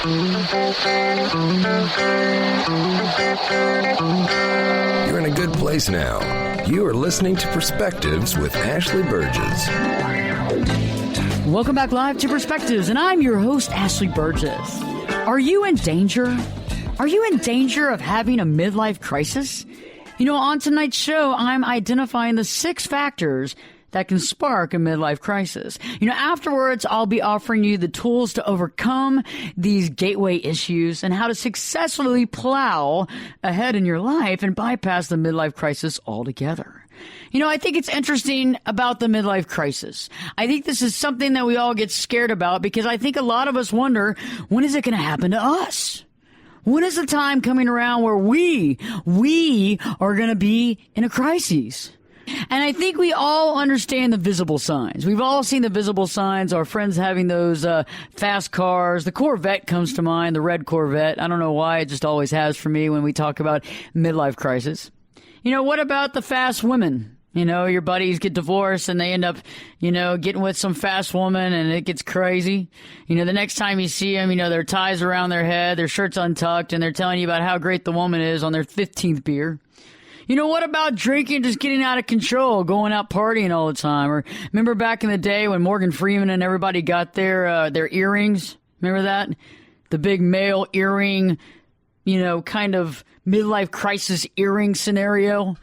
You're in a good place now. You are listening to Perspectives with Ashley Burgess. Welcome back live to Perspectives, and I'm your host, Ashley Burgess. Are you in danger? Are you in danger of having a midlife crisis? You know, on tonight's show, I'm identifying the 6 factors that can spark a midlife crisis. You know, afterwards, I'll be offering you the tools to overcome these gateway issues and how to successfully plow ahead in your life and bypass the midlife crisis altogether. You know, I think it's interesting about the midlife crisis. I think this is something that we all get scared about because I think a lot of us wonder, when is it going to happen to us? When is the time coming around where we are going to be in a crisis? And I think we all understand the visible signs. We've all seen the visible signs. Our friends having those fast cars. The Corvette comes to mind, the red Corvette. I don't know why, it just always has for me when we talk about midlife crisis. You know, what about the fast women? You know, your buddies get divorced and they end up, you know, getting with some fast woman and it gets crazy. You know, the next time you see them, you know, their ties around their head, their shirt's untucked, and they're telling you about how great the woman is on their 15th beer. You know, what about drinking, just getting out of control, going out partying all the time? Or remember back in the day when Morgan Freeman and everybody got their earrings? Remember that? The big male earring, you know, kind of midlife crisis earring scenario.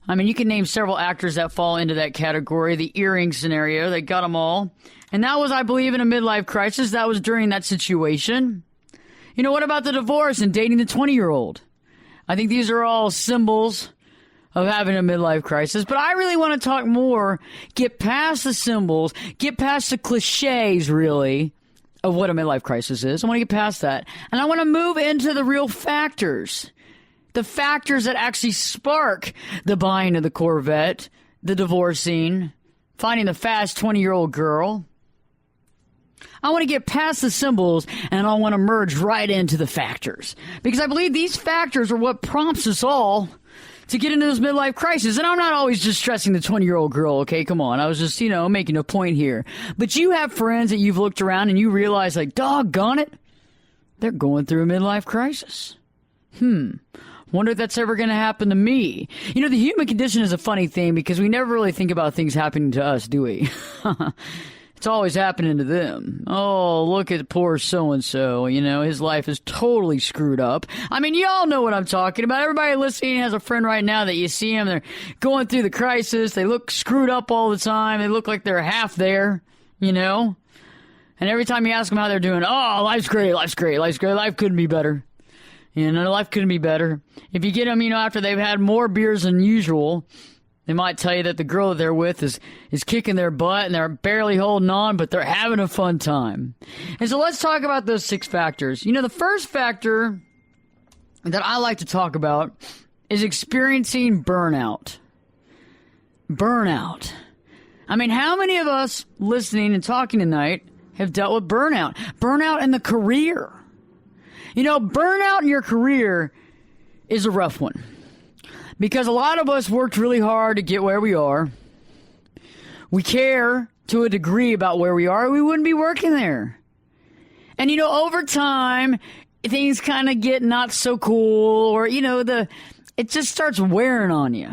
I mean, you can name several actors that fall into that category, the earring scenario. They got them all. And that was, I believe, in a midlife crisis. That was during that situation. You know, what about the divorce and dating the 20-year-old? I think these are all symbols of having a midlife crisis. But I really want to talk more, get past the symbols, get past the cliches, really, of what a midlife crisis is. I want to get past that. And I want to move into the real factors. The factors that actually spark the buying of the Corvette, the divorcing, finding the fast 20-year-old girl. I want to get past the symbols, and I want to merge right into the factors. Because I believe these factors are what prompts us all to get into this midlife crisis. And I'm not always just stressing the 20-year-old girl, okay? Come on. I was just, you know, making a point here. But you have friends that you've looked around and you realize, like, doggone it, they're going through a midlife crisis. Wonder if that's ever going to happen to me. You know, the human condition is a funny thing because we never really think about things happening to us, do we? It's always happening to them. Oh, look at poor so-and-so. You know, his life is totally screwed up. I mean, you all know what I'm talking about. Everybody listening has a friend right now that you see them. They're going through the crisis. They look screwed up all the time. They look like they're half there, you know? And every time you ask them how they're doing, oh, life's great, life's great, life's great. Life couldn't be better. You know, life couldn't be better. If you get them, you know, after they've had more beers than usual, they might tell you that the girl that they're with is kicking their butt and they're barely holding on, but they're having a fun time. And so let's talk about those 6 factors. You know, the first factor that I like to talk about is experiencing burnout. Burnout. I mean, how many of us listening and talking tonight have dealt with burnout? Burnout in the career. You know, burnout in your career is a rough one. Because a lot of us worked really hard to get where we are. We care to a degree about where we are. We wouldn't be working there. And, you know, over time, things kind of get not so cool or, you know, it just starts wearing on you.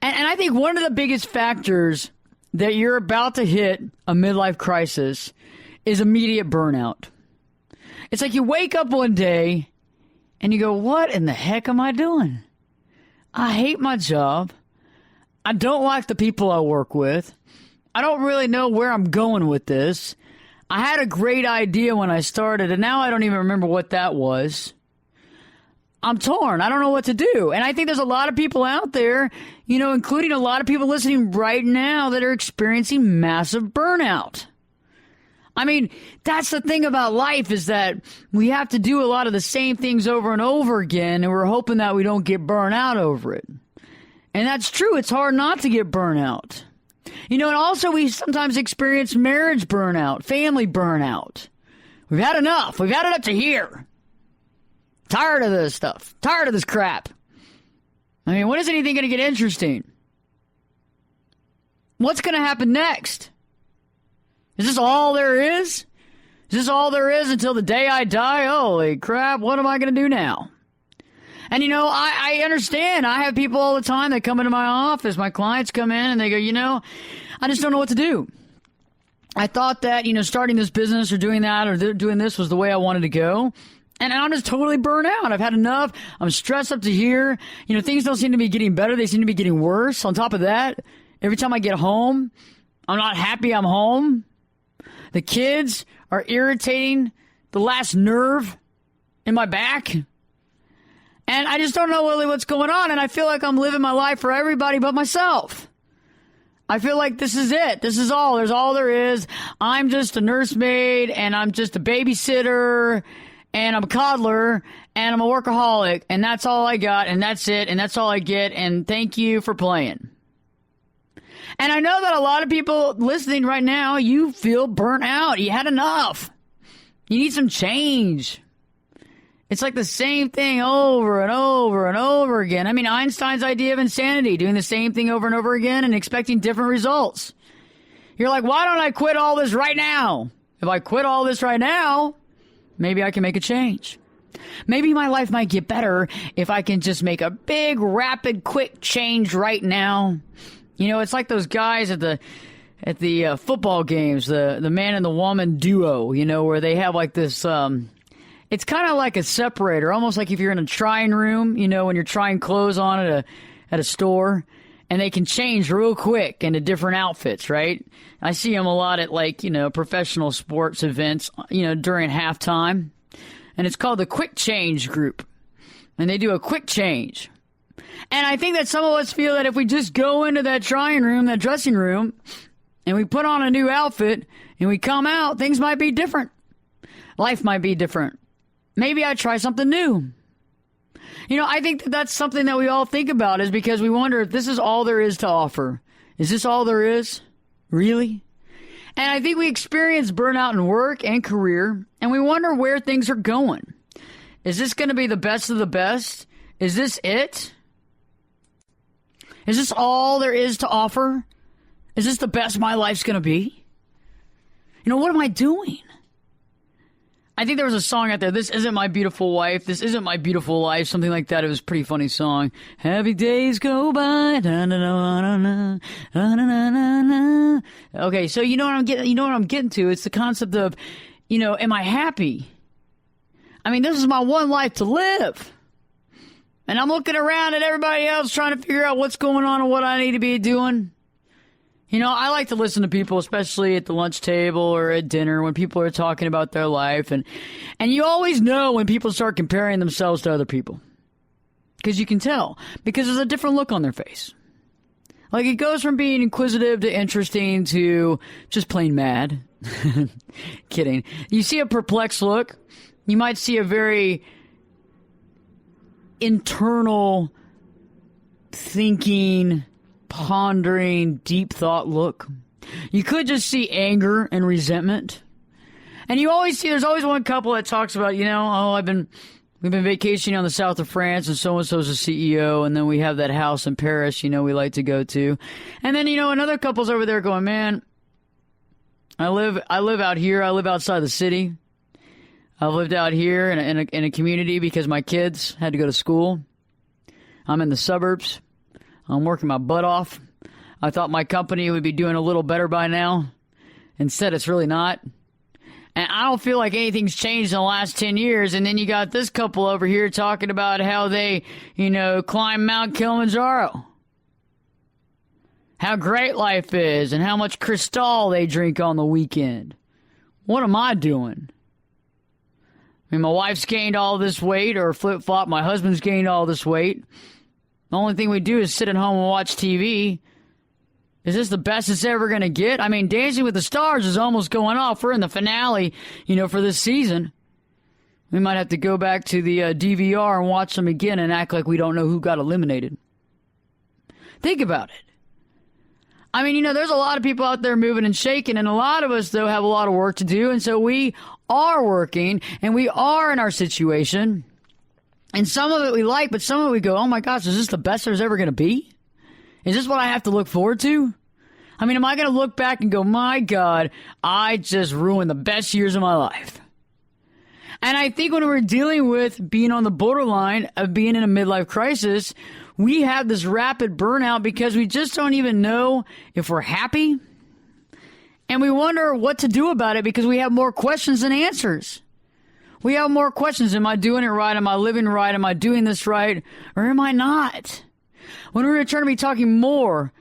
And I think one of the biggest factors that you're about to hit a midlife crisis is immediate burnout. It's like you wake up one day and you go, what in the heck am I doing? I hate my job. I don't like the people I work with. I don't really know where I'm going with this. I had a great idea when I started, and now I don't even remember what that was. I'm torn. I don't know what to do. And I think there's a lot of people out there, you know, including a lot of people listening right now that are experiencing massive burnout. I mean, that's the thing about life is that we have to do a lot of the same things over and over again, and we're hoping that we don't get burnt out over it. And that's true. It's hard not to get burnt out. You know, and also we sometimes experience marriage burnout, family burnout. We've had enough. We've had it up to here. Tired of this stuff. Tired of this crap. I mean, when is anything going to get interesting? What's going to happen next? Is this all there is? Is this all there is until the day I die? Holy crap, what am I going to do now? And, I understand. I have people all the time that come into my office. My clients come in and they go, I just don't know what to do. I thought that, starting this business or doing that or doing this was the way I wanted to go. And I'm just totally burnt out. I've had enough. I'm stressed up to here. Things don't seem to be getting better. They seem to be getting worse. On top of that, every time I get home, I'm not happy I'm home. The kids are irritating the last nerve in my back. And I just don't know really what's going on. And I feel like I'm living my life for everybody but myself. I feel like this is it. This is all. There's all there is. I'm just a nursemaid and I'm just a babysitter and I'm a coddler and I'm a workaholic. And that's all I got. And that's it. And that's all I get. And thank you for playing. And I know that a lot of people listening right now, you feel burnt out. You had enough. You need some change. It's like the same thing over and over and over again. I mean, Einstein's idea of insanity, doing the same thing over and over again and expecting different results. You're like, why don't I quit all this right now? If I quit all this right now, maybe I can make a change. Maybe my life might get better if I can just make a big, rapid, quick change right now. It's like those guys at the football games, the man and the woman duo, where they have like this, it's kind of like a separator, almost like if you're in a trying room, when you're trying clothes on at a store, and they can change real quick into different outfits, right? I see them a lot at professional sports events, during halftime, and it's called the quick change group, and they do a quick change. And I think that some of us feel that if we just go into that trying room, that dressing room, and we put on a new outfit and we come out, things might be different. Life might be different. Maybe I try something new. I think that that's something that we all think about is because we wonder if this is all there is to offer. Is this all there is? Really? And I think we experience burnout in work and career, and we wonder where things are going. Is this going to be the best of the best? Is this it? Is this all there is to offer? Is this the best my life's going to be? What am I doing? I think there was a song out there, This Isn't My Beautiful Wife, This Isn't My Beautiful Life, something like that. It was a pretty funny song. Happy days go by. Okay, so you know what I'm getting to? It's the concept of, am I happy? I mean, this is my one life to live. And I'm looking around at everybody else trying to figure out what's going on and what I need to be doing. I like to listen to people, especially at the lunch table or at dinner when people are talking about their life. And you always know when people start comparing themselves to other people. Because you can tell. Because there's a different look on their face. Like it goes from being inquisitive to interesting to just plain mad. Kidding. You see a perplexed look. You might see a very internal thinking, pondering, deep thought look. You could just see anger and resentment. And you always see, there's always one couple that talks about, we've been vacationing on the south of France and so-and-so's a CEO. And then we have that house in Paris, we like to go to. And then, another couple's over there going, man, I live out here. I live outside the city. I've lived out here in a community because my kids had to go to school. I'm in the suburbs. I'm working my butt off. I thought my company would be doing a little better by now. Instead, it's really not. And I don't feel like anything's changed in the last 10 years. And then you got this couple over here talking about how they, climb Mount Kilimanjaro. How great life is and how much Cristal they drink on the weekend. What am I doing? I mean, my wife's gained all this weight, or flip-flop, my husband's gained all this weight. The only thing we do is sit at home and watch TV. Is this the best it's ever going to get? I mean, Dancing with the Stars is almost going off. We're in the finale, for this season. We might have to go back to the DVR and watch them again and act like we don't know who got eliminated. Think about it. I mean, there's a lot of people out there moving and shaking, and a lot of us, though, have a lot of work to do, and so we are working, and we are in our situation, and some of it we like, but some of it we go, oh my gosh, is this the best there's ever going to be? Is this what I have to look forward to? I mean, am I going to look back and go, my God, I just ruined the best years of my life? And I think when we're dealing with being on the borderline of being in a midlife crisis, we have this rapid burnout because we just don't even know if we're happy. And we wonder what to do about it because we have more questions than answers. We have more questions. Am I doing it right? Am I living right? Am I doing this right? Or am I not? When we're going to be talking more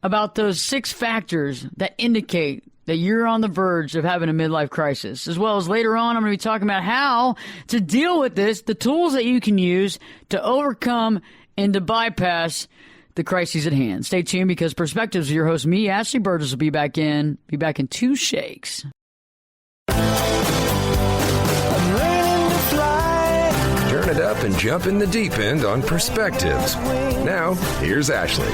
about those 6 factors that indicate that you're on the verge of having a midlife crisis, as well as later on, I'm going to be talking about how to deal with this, the tools that you can use to overcome and to bypass the crises at hand. Stay tuned because Perspectives with your host, me, Ashley Burgess, will be back in 2 shakes. Turn it up and jump in the deep end on Perspectives. Now, here's Ashley.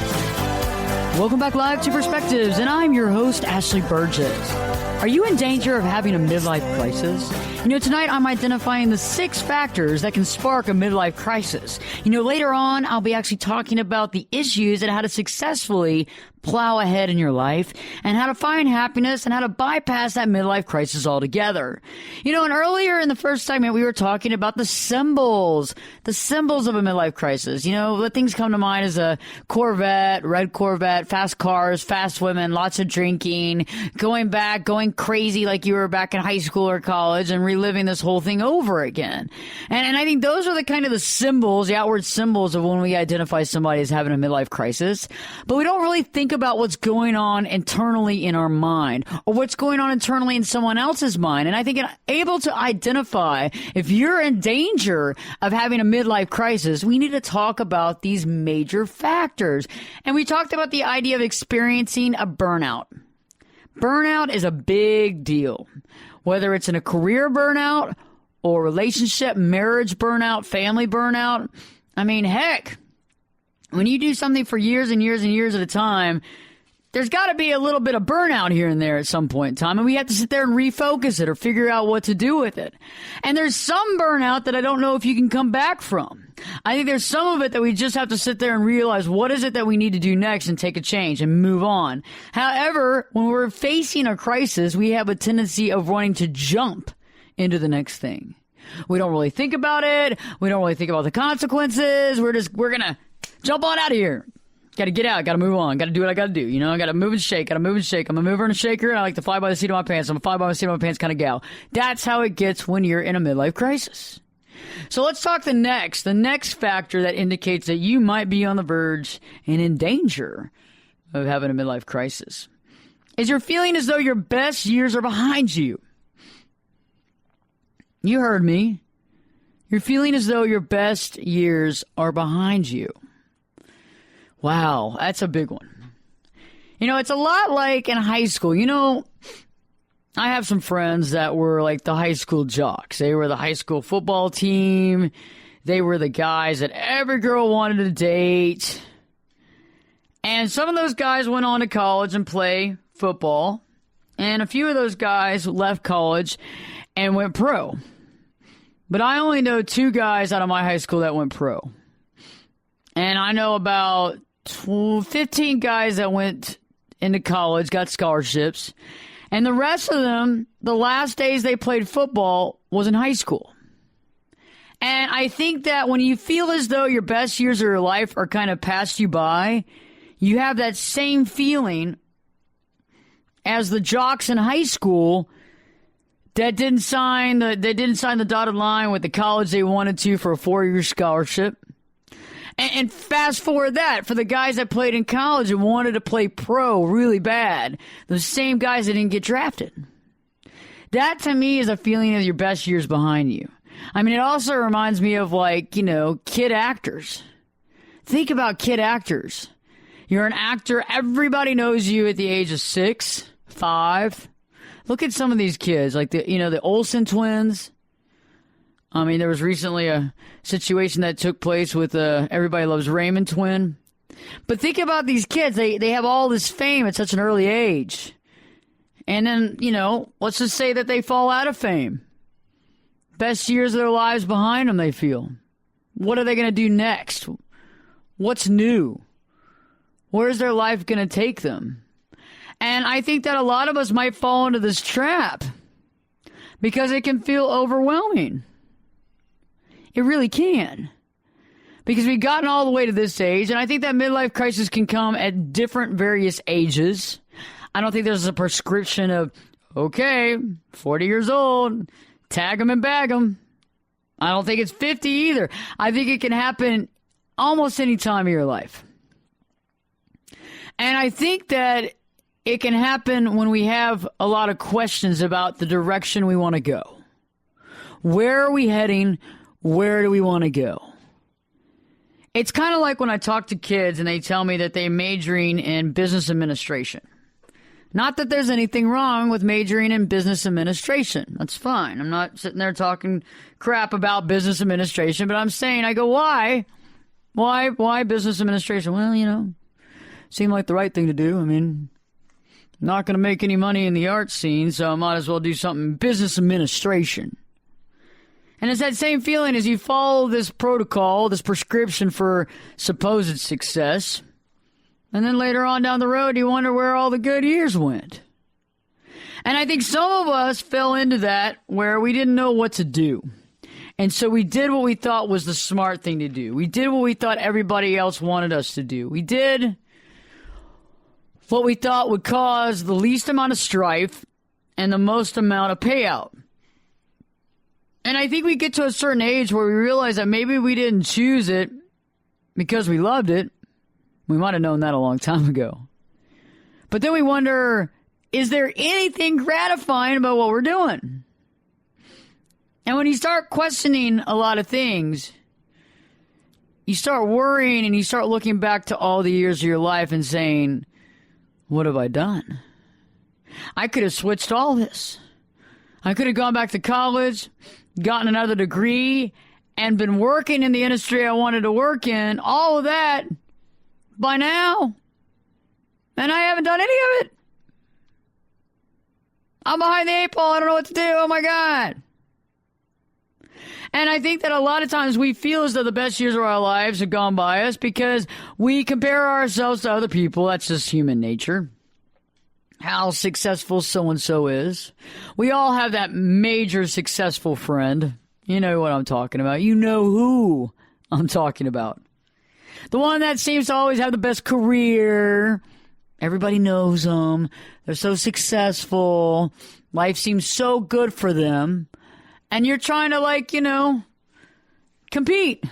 Welcome back live to Perspectives, and I'm your host, Ashley Burgess. Are you in danger of having a midlife crisis? Tonight I'm identifying the 6 factors that can spark a midlife crisis. Later on, I'll be actually talking about the issues and how to successfully plow ahead in your life and how to find happiness and how to bypass that midlife crisis altogether. And earlier in the first segment, we were talking about the symbols of a midlife crisis. What things come to mind is a Corvette, red Corvette, fast cars, fast women, lots of drinking, going crazy like you were back in high school or college and reliving this whole thing over again. And I think those are the kind of the symbols, the outward symbols of when we identify somebody as having a midlife crisis. But we don't really think about what's going on internally in our mind or what's going on internally in someone else's mind. And I think able to identify if you're in danger of having a midlife crisis, we need to talk about these major factors. And we talked about the idea of experiencing a burnout. Burnout is a big deal, whether it's in a career burnout or relationship, marriage burnout, family burnout. I mean, heck, when you do something for years and years and years at a time, there's got to be a little bit of burnout here and there at some point in time, and we have to sit there and refocus it or figure out what to do with it. And there's some burnout that I don't know if you can come back from. I think there's some of it that we just have to sit there and realize what is it that we need to do next and take a change and move on. However, when we're facing a crisis, we have a tendency of wanting to jump into the next thing. We don't really think about it. We don't really think about the consequences. We're going to jump on out of here. Got to get out. Got to move on. Got to do what I got to do. I got to move and shake. I'm a mover and a shaker, and I like to fly by the seat of my pants. I'm a fly by the seat of my pants kind of gal. That's how it gets when you're in a midlife crisis. So let's talk the next factor that indicates that you might be on the verge and in danger of having a midlife crisis is you're feeling as though your best years are behind you. You heard me. You're feeling as though your best years are behind you. Wow, that's a big one. It's a lot like in high school. I have some friends that were like the high school jocks. They were the high school football team. They were the guys that every girl wanted to date. And some of those guys went on to college and play football. And a few of those guys left college and went pro. But I only know 2 guys out of my high school that went pro. And I know about 15 guys that went into college, got scholarships. And the rest of them, the last days they played football was in high school. And I think that when you feel as though your best years of your life are kind of passed you by, you have that same feeling as the jocks in high school that didn't sign the dotted line with the college they wanted to for a 4-year scholarship. And fast forward that, for the guys that played in college and wanted to play pro really bad, the same guys that didn't get drafted. That, to me, is a feeling of your best years behind you. I mean, it also reminds me of, kid actors. Think about kid actors. You're an actor. Everybody knows you at the age of 6, 5. Look at some of these kids, like the Olsen twins. I mean, there was recently a situation that took place with Everybody Loves Raymond twin. But think about these kids. They have all this fame at such an early age. And then, let's just say that they fall out of fame. Best years of their lives behind them, they feel. What are they going to do next? What's new? Where's their life going to take them? And I think that a lot of us might fall into this trap because it can feel overwhelming. It really can. Because we've gotten all the way to this age, and I think that midlife crisis can come at different various ages. I don't think there's a prescription of, okay, 40 years old, tag them and bag them. I don't think it's 50 either. I think it can happen almost any time of your life. And I think that it can happen when we have a lot of questions about the direction we want to go. Where are we heading? Where do we want to go? It's kind of like when I talk to kids and they tell me that they're majoring in business administration. Not that there's anything wrong with majoring in business administration. That's fine. I'm not sitting there talking crap about business administration, but I'm saying, I go, why? Why business administration? Well, seemed like the right thing to do. I mean, I'm not going to make any money in the art scene, so I might as well do something in business administration. And it's that same feeling as you follow this protocol, this prescription for supposed success. And then later on down the road, you wonder where all the good years went. And I think some of us fell into that where we didn't know what to do. And so we did what we thought was the smart thing to do. We did what we thought everybody else wanted us to do. We did what we thought would cause the least amount of strife and the most amount of payout. And I think we get to a certain age where we realize that maybe we didn't choose it because we loved it. We might have known that a long time ago. But then we wonder, is there anything gratifying about what we're doing? And when you start questioning a lot of things, you start worrying and you start looking back to all the years of your life and saying, what have I done? I could have switched all this. I could have gone back to college, gotten another degree, and been working in the industry I wanted to work in, all of that by now. And I haven't done any of it. I'm behind the eight ball. I don't know what to do. Oh, my God. And I think that a lot of times we feel as though the best years of our lives have gone by us because we compare ourselves to other people. That's just human nature. How successful so-and-so is. We all have that major successful friend. You know what I'm talking about. You know who I'm talking about. The one that seems to always have the best career. Everybody knows them. They're so successful. Life seems so good for them. And you're trying to, compete.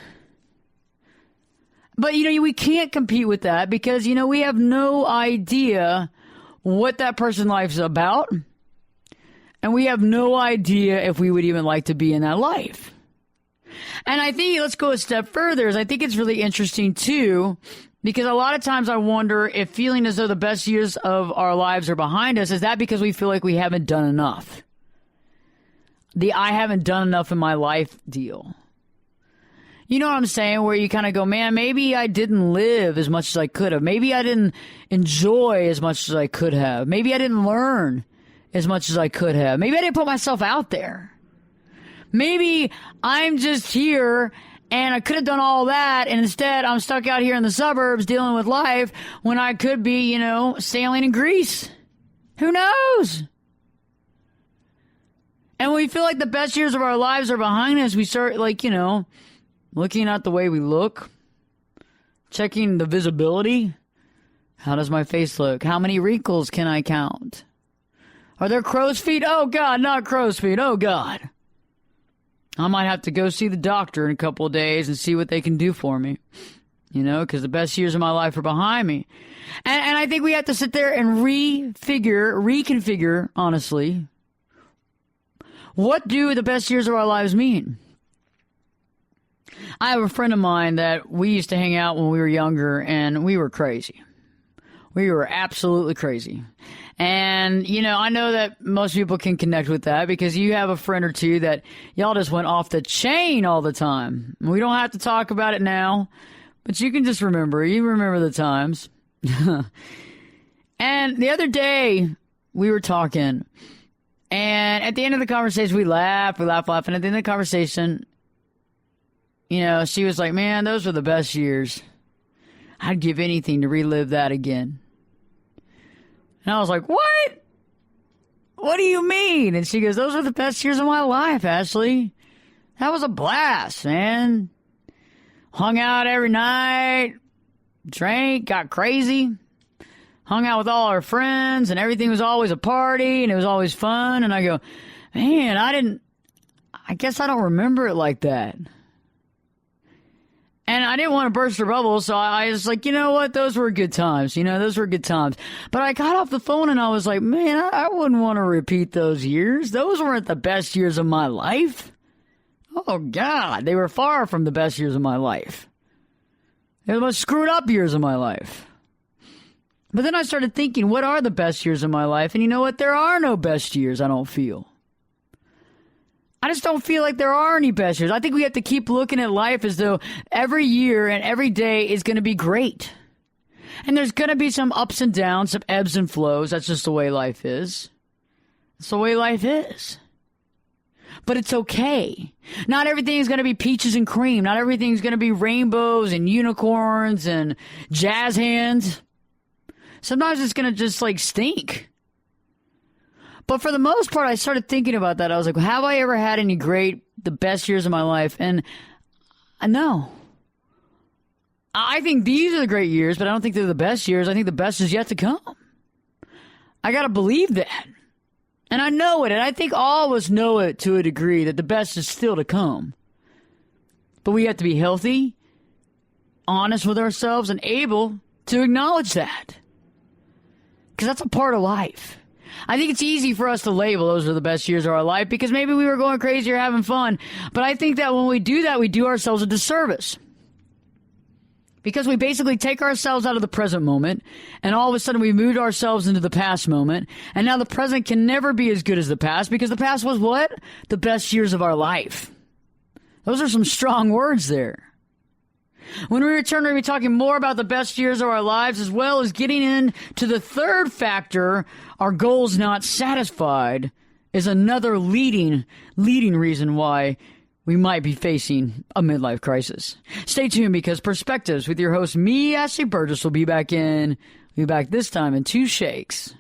But, we can't compete with that because, we have no idea what that person's life is about. And we have no idea if we would even like to be in that life. And I think, let's go a step further, I think it's really interesting, too, because a lot of times I wonder if feeling as though the best years of our lives are behind us, is that because we feel like we haven't done enough? The I haven't done enough in my life deal. You know what I'm saying? Where you kind of go, man, maybe I didn't live as much as I could have. Maybe I didn't enjoy as much as I could have. Maybe I didn't learn as much as I could have. Maybe I didn't put myself out there. Maybe I'm just here and I could have done all that, and instead I'm stuck out here in the suburbs dealing with life when I could be, sailing in Greece. Who knows? And when we feel like the best years of our lives are behind us, we start, looking at the way we look, checking the visibility. How does my face look? How many wrinkles can I count? Are there crow's feet? Oh, God, not crow's feet. Oh, God. I might have to go see the doctor in a couple of days and see what they can do for me, because the best years of my life are behind me. And I think we have to sit there and reconfigure, honestly, what do the best years of our lives mean? I have a friend of mine that we used to hang out when we were younger, and we were crazy. We were absolutely crazy. And, I know that most people can connect with that because you have a friend or two that y'all just went off the chain all the time. We don't have to talk about it now, but you can just remember. You remember the times. And the other day, we were talking, and at the end of the conversation, we laugh. And at the end of the conversation, she was like, man, those were the best years. I'd give anything to relive that again. And I was like, what? What do you mean? And she goes, those were the best years of my life, Ashley. That was a blast, man. Hung out every night, drank, got crazy, hung out with all our friends, and everything was always a party, and it was always fun. And I go, man, I guess I don't remember it like that. And I didn't want to burst her bubble, so I was like, you know what? Those were good times. Those were good times. But I got off the phone and I was like, man, I wouldn't want to repeat those years. Those weren't the best years of my life. Oh, God, they were far from the best years of my life. They were the most screwed up years of my life. But then I started thinking, what are the best years of my life? And you know what? There are no best years, I don't feel. I just don't feel like there are any best years. I think we have to keep looking at life as though every year and every day is going to be great. And there's going to be some ups and downs, some ebbs and flows. That's just the way life is. It's the way life is. But it's okay. Not everything is going to be peaches and cream. Not everything is going to be rainbows and unicorns and jazz hands. Sometimes it's going to just stink. But for the most part, I started thinking about that. I was like, have I ever had the best years of my life? And no. I think these are the great years, but I don't think they're the best years. I think the best is yet to come. I got to believe that. And I know it, and I think all of us know it to a degree, that the best is still to come. But we have to be healthy, honest with ourselves, and able to acknowledge that. Because that's a part of life. I think it's easy for us to label those are the best years of our life because maybe we were going crazy or having fun. But I think that when we do that, we do ourselves a disservice. Because we basically take ourselves out of the present moment, and all of a sudden we moved ourselves into the past moment, and now the present can never be as good as the past because the past was what? The best years of our life. Those are some strong words there. When we return, we're going to be talking more about the best years of our lives, as well as getting into the third factor, our goals not satisfied, is another leading reason why we might be facing a midlife crisis. Stay tuned because Perspectives with your host, me, Ashley Burgess, will be back this time in 2 shakes.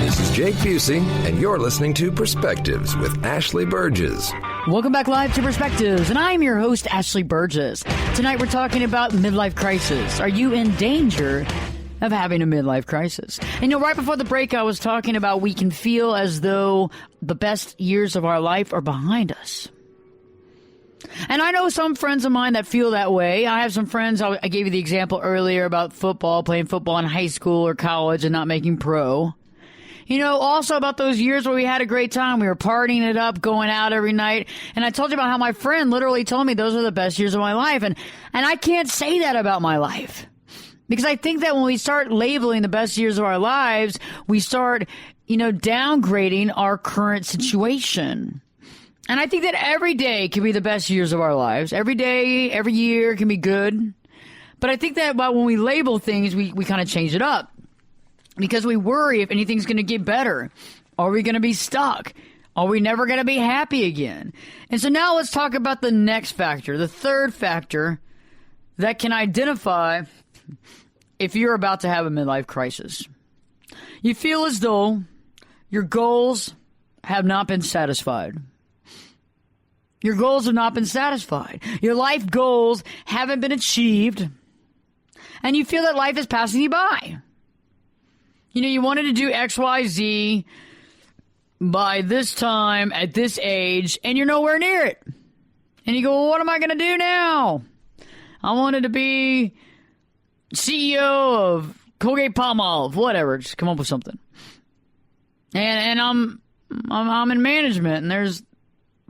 This is Jake Busey, and you're listening to Perspectives with Ashley Burgess. Welcome back live to Perspectives, and I'm your host, Ashley Burgess. Tonight we're talking about midlife crisis. Are you in danger of having a midlife crisis? And right before the break, I was talking about we can feel as though the best years of our life are behind us. And I know some friends of mine that feel that way. I have some friends, I gave you the example earlier about playing football in high school or college and not making pro. Also about those years where we had a great time. We were partying it up, going out every night. And I told you about how my friend literally told me those are the best years of my life. And I can't say that about my life. Because I think that when we start labeling the best years of our lives, we start, downgrading our current situation. And I think that every day can be the best years of our lives. Every day, every year can be good. But I think that when we label things, we kind of change it up. Because we worry if anything's going to get better. Are we going to be stuck? Are we never going to be happy again? And so now let's talk about the next factor, the third factor that can identify if you're about to have a midlife crisis. You feel as though your goals have not been satisfied. Your goals have not been satisfied. Your life goals haven't been achieved. And you feel that life is passing you by. You wanted to do X, Y, Z by this time, at this age, and you're nowhere near it. And you go, well, what am I going to do now? I wanted to be CEO of Colgate-Palmolive, whatever. Just come up with something. And I'm in management, and there's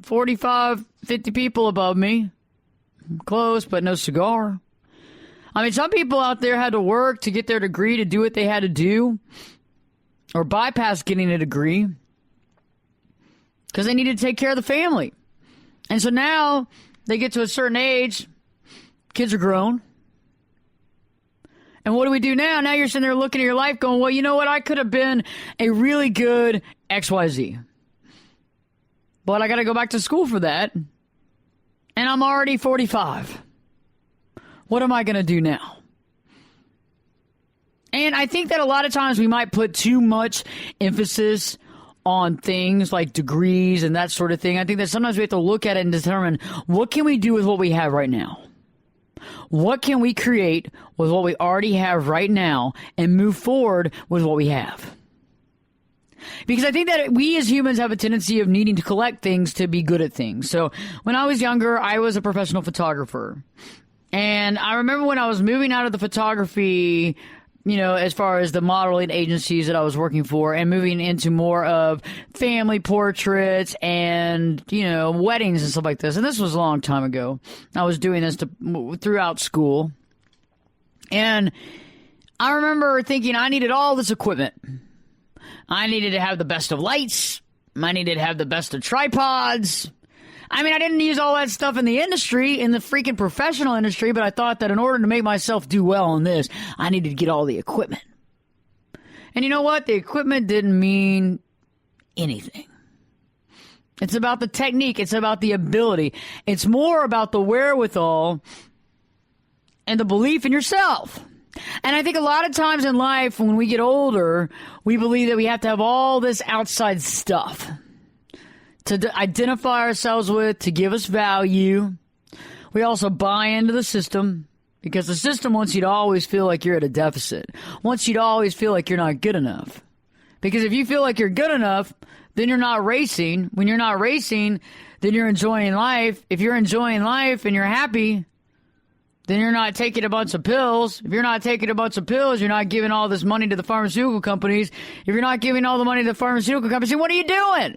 45, 50 people above me. Close, but no cigar. Some people out there had to work to get their degree to do what they had to do, or bypass getting a degree because they needed to take care of the family. And so now they get to a certain age, kids are grown. And what do we do now? Now you're sitting there looking at your life going, well, you know what? I could have been a really good XYZ. But I got to go back to school for that. And I'm already 45. What am I going to do now? And I think that a lot of times we might put too much emphasis on things like degrees and that sort of thing. I think that sometimes we have to look at it and determine, what can we do with what we have right now? What can we create with what we already have right now and move forward with what we have? Because I think that we as humans have a tendency of needing to collect things to be good at things. So when I was younger, I was a professional photographer. And I remember when I was moving out of the photography, you know, as far as the modeling agencies that I was working for, and moving into more of family portraits and, you know, weddings and stuff like this. And this was a long time ago. I was doing this throughout school. And I remember thinking I needed all this equipment. I needed to have the best of lights. I needed to have the best of tripods. I mean, I didn't use all that stuff in the industry, in the freaking professional industry, but I thought that in order to make myself do well in this, I needed to get all the equipment. And you know what? The equipment didn't mean anything. It's about the technique. It's about the ability. It's more about the wherewithal and the belief in yourself. And I think a lot of times in life, when we get older, we believe that we have to have all this outside stuff to identify ourselves with, to give us value. We also buy into the system because the system wants you to always feel like you're at a deficit, wants you to always feel like you're not good enough. Because if you feel like you're good enough, then you're not racing. When you're not racing, then you're enjoying life. If you're enjoying life and you're happy, then you're not taking a bunch of pills. If you're not taking a bunch of pills, you're not giving all this money to the pharmaceutical companies. If you're not giving all the money to the pharmaceutical companies, then what are you doing?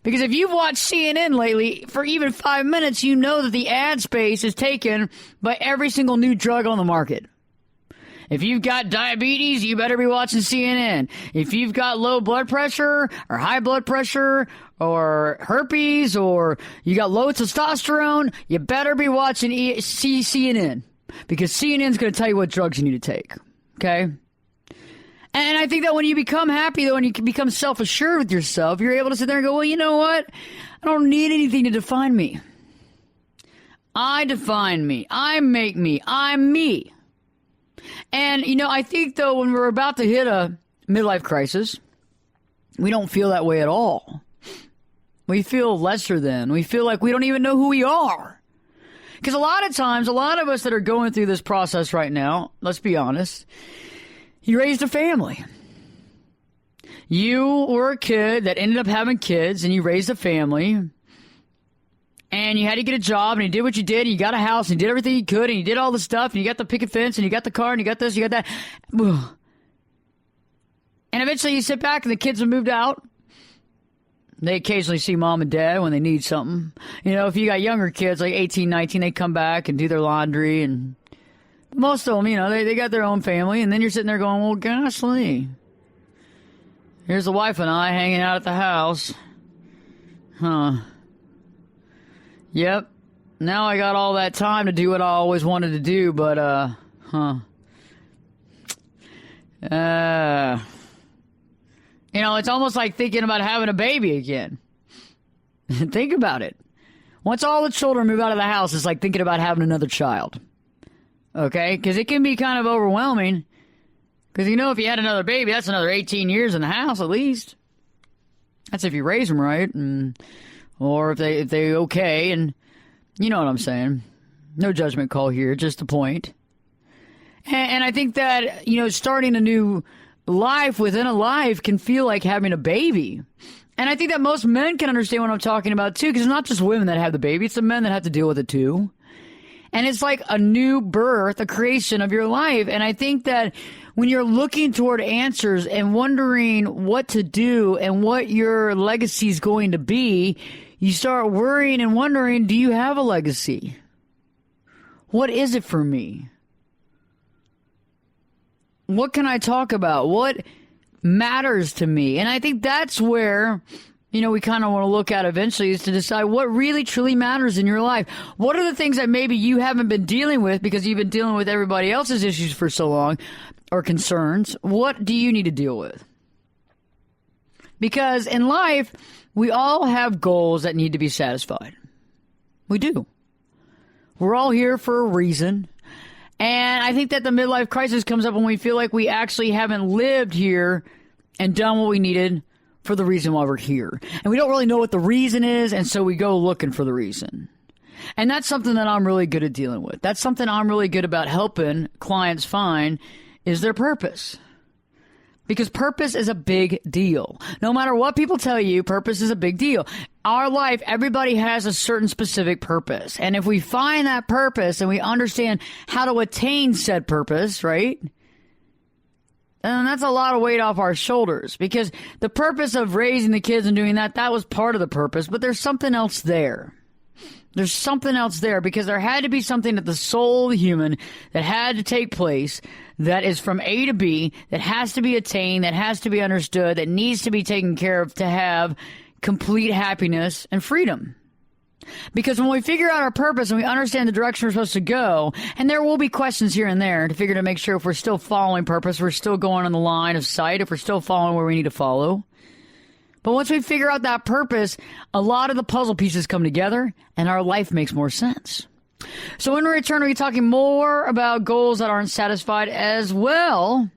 Because if you've watched CNN lately for even 5 minutes, you know that the ad space is taken by every single new drug on the market. If you've got diabetes, you better be watching CNN. If you've got low blood pressure or high blood pressure or herpes or you got low testosterone, you better be watching CNN because CNN's going to tell you what drugs you need to take. Okay? And I think that when you become happy, though, and you can become self-assured with yourself, you're able to sit there and go, well, you know what? I don't need anything to define me. I define me. I make me. I'm me. And, you know, I think, though, when we're about to hit a midlife crisis, we don't feel that way at all. We feel lesser than. We feel like we don't even know who we are. Because a lot of times, a lot of us that are going through this process right now, let's be honest, you raised a family. You were a kid that ended up having kids, and you raised a family. And you had to get a job, and you did what you did, and you got a house, and you did everything you could, and you did all the stuff, and you got the picket fence, and you got the car, and you got this, you got that. And eventually you sit back, and the kids have moved out. They occasionally see mom and dad when they need something. You know, if you got younger kids, like 18, 19, they come back and do their laundry, and most of them, you know, they got their own family, and then you're sitting there going, well, gosh, Lee, here's the wife and I hanging out at the house. Huh. Yep. Now I got all that time to do what I always wanted to do, but, you know, it's almost like thinking about having a baby again. Think about it. Once all the children move out of the house, it's like thinking about having another child. Okay? Because it can be kind of overwhelming. Because, you know, if you had another baby, that's another 18 years in the house at least. That's if you raise them right. Or if they okay. And you know what I'm saying. No judgment call here. Just a point. And I think that, you know, starting a new life within a life can feel like having a baby. And I think that most men can understand what I'm talking about, too, because it's not just women that have the baby. It's the men that have to deal with it, too. And it's like a new birth, a creation of your life. And I think that when you're looking toward answers and wondering what to do and what your legacy is going to be, you start worrying and wondering, do you have a legacy? What is it for me? What can I talk about? What matters to me? And I think that's where, you know, we kind of want to look at eventually is to decide what really truly matters in your life. What are the things that maybe you haven't been dealing with because you've been dealing with everybody else's issues for so long or concerns? What do you need to deal with? Because in life, we all have goals that need to be satisfied. We do. We're all here for a reason. And I think that the midlife crisis comes up when we feel like we actually haven't lived here and done what we needed for the reason why we're here. And we don't really know what the reason is, and so we go looking for the reason. And that's something that I'm really good at dealing with. That's something I'm really good about helping clients find is their purpose. Because purpose is a big deal. No matter what people tell you, purpose is a big deal. Our life, everybody has a certain specific purpose. And if we find that purpose and we understand how to attain said purpose, right? And that's a lot of weight off our shoulders. Because the purpose of raising the kids and doing that was part of the purpose. But there's something else there. There's something else there because there had to be something that the soul of the human that had to take place that is from A to B, that has to be attained, that has to be understood, that needs to be taken care of to have complete happiness and freedom. Because when we figure out our purpose and we understand the direction we're supposed to go, and there will be questions here and there to make sure if we're still following purpose, we're still going on the line of sight, if we're still following where we need to follow. But once we figure out that purpose, a lot of the puzzle pieces come together and our life makes more sense. So in return, we'll be talking more about goals that aren't satisfied as well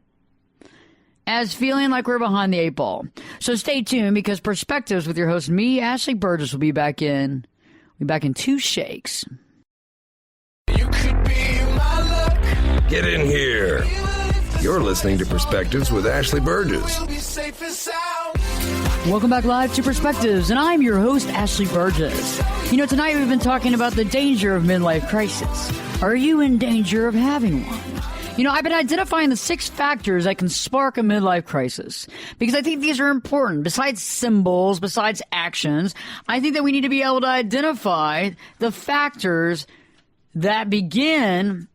as feeling like we're behind the 8 ball. So stay tuned because Perspectives with your host, me, Ashley Burgess, will be back in 2 shakes. You could be my luck. Get in here. You're listening to Perspectives with Ashley Burgess. We'll be safe and sound. Welcome back live to Perspectives, and I'm your host, Ashley Burgess. You know, tonight we've been talking about the danger of midlife crisis. Are you in danger of having one? You know, I've been identifying the 6 factors that can spark a midlife crisis because I think these are important. Besides symbols, besides actions, I think that we need to be able to identify the factors that begin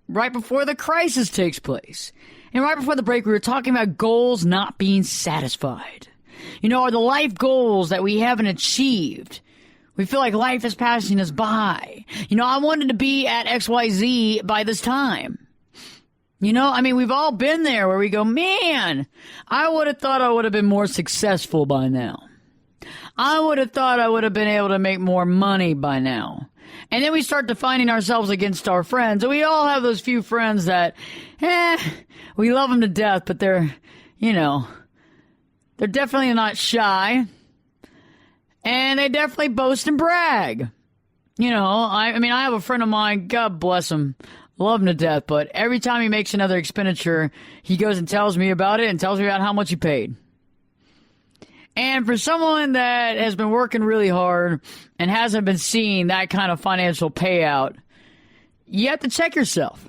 right before the crisis takes place. And right before the break, we were talking about goals not being satisfied. You know, are the life goals that we haven't achieved? We feel like life is passing us by. You know, I wanted to be at XYZ by this time. You know, I mean, we've all been there where we go, man, I would have thought I would have been more successful by now. I would have thought I would have been able to make more money by now. And then we start defining ourselves against our friends. And we all have those few friends that, we love them to death, but they're definitely not shy. And they definitely boast and brag. You know, I have a friend of mine, God bless him, love him to death, but every time he makes another expenditure, he goes and tells me about it and tells me about how much he paid. And for someone that has been working really hard and hasn't been seeing that kind of financial payout, you have to check yourself.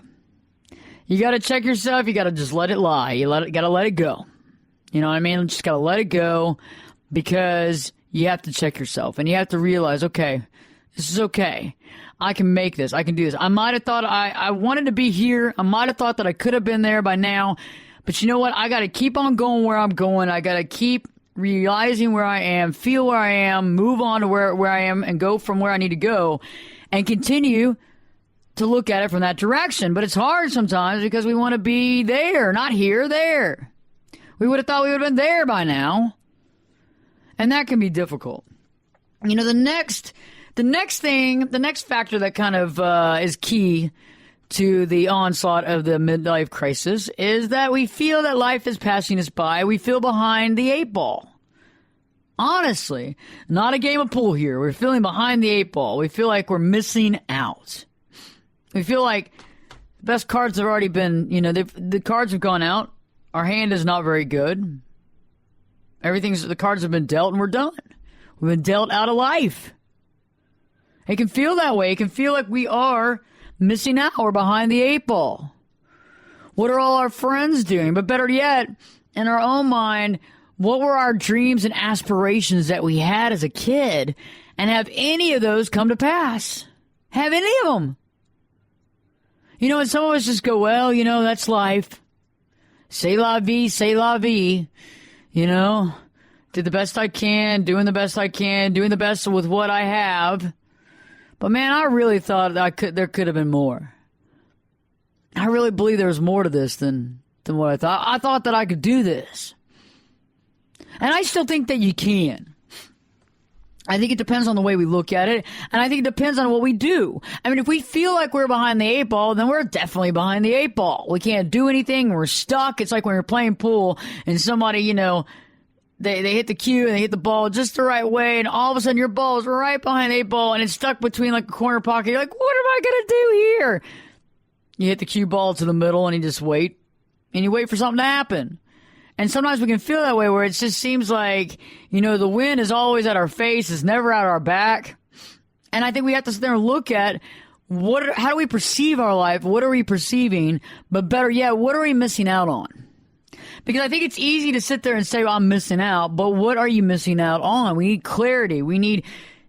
You got to check yourself. You got to just let it lie. You got to let it go. You know what I mean? Just got to let it go because you have to check yourself and you have to realize, okay, this is okay. I can make this. I can do this. I might have thought I wanted to be here. I might have thought that I could have been there by now. But you know what? I got to keep on going where I'm going. I got to keep realizing where I am, feel where I am, move on to where I am, and go from where I need to go, and continue to look at it from that direction. But it's hard sometimes because we want to be there, not here, there. We would have thought we would have been there by now. And that can be difficult. You know, the next factor that kind of is key to the onslaught of the midlife crisis is that we feel that life is passing us by. We feel behind the 8 ball. Honestly, not a game of pool here. We're feeling behind the 8 ball. We feel like we're missing out. We feel like the best cards have already been, the cards have gone out. Our hand is not very good. The cards have been dealt and we're done. We've been dealt out of life. It can feel that way. It can feel like we are missing out. We're behind the 8 ball. What are all our friends doing? But better yet, in our own mind, what were our dreams and aspirations that we had as a kid? And have any of those come to pass? Have any of them? And some of us just go, well, that's life. C'est la vie, c'est la vie. Did the best I can, doing the best I can, doing the best with what I have. But man, I really thought there could have been more. I really believe there was more to this than what I thought. I thought that I could do this. And I still think that you can. I think it depends on the way we look at it, and I think it depends on what we do. I mean, if we feel like we're behind the 8 ball, then we're definitely behind the 8 ball. We can't do anything. We're stuck. It's like when you're playing pool and somebody, they hit the cue and they hit the ball just the right way, and all of a sudden your ball is right behind the 8 ball, and it's stuck between like a corner pocket. You're like, what am I going to do here? You hit the cue ball to the middle, and you just wait, and you wait for something to happen. And sometimes we can feel that way where it just seems like, the wind is always at our face. It's never at our back. And I think we have to sit there and look at how do we perceive our life? What are we perceiving? But better yet, what are we missing out on? Because I think it's easy to sit there and say, well, I'm missing out. But what are you missing out on? We need clarity. We need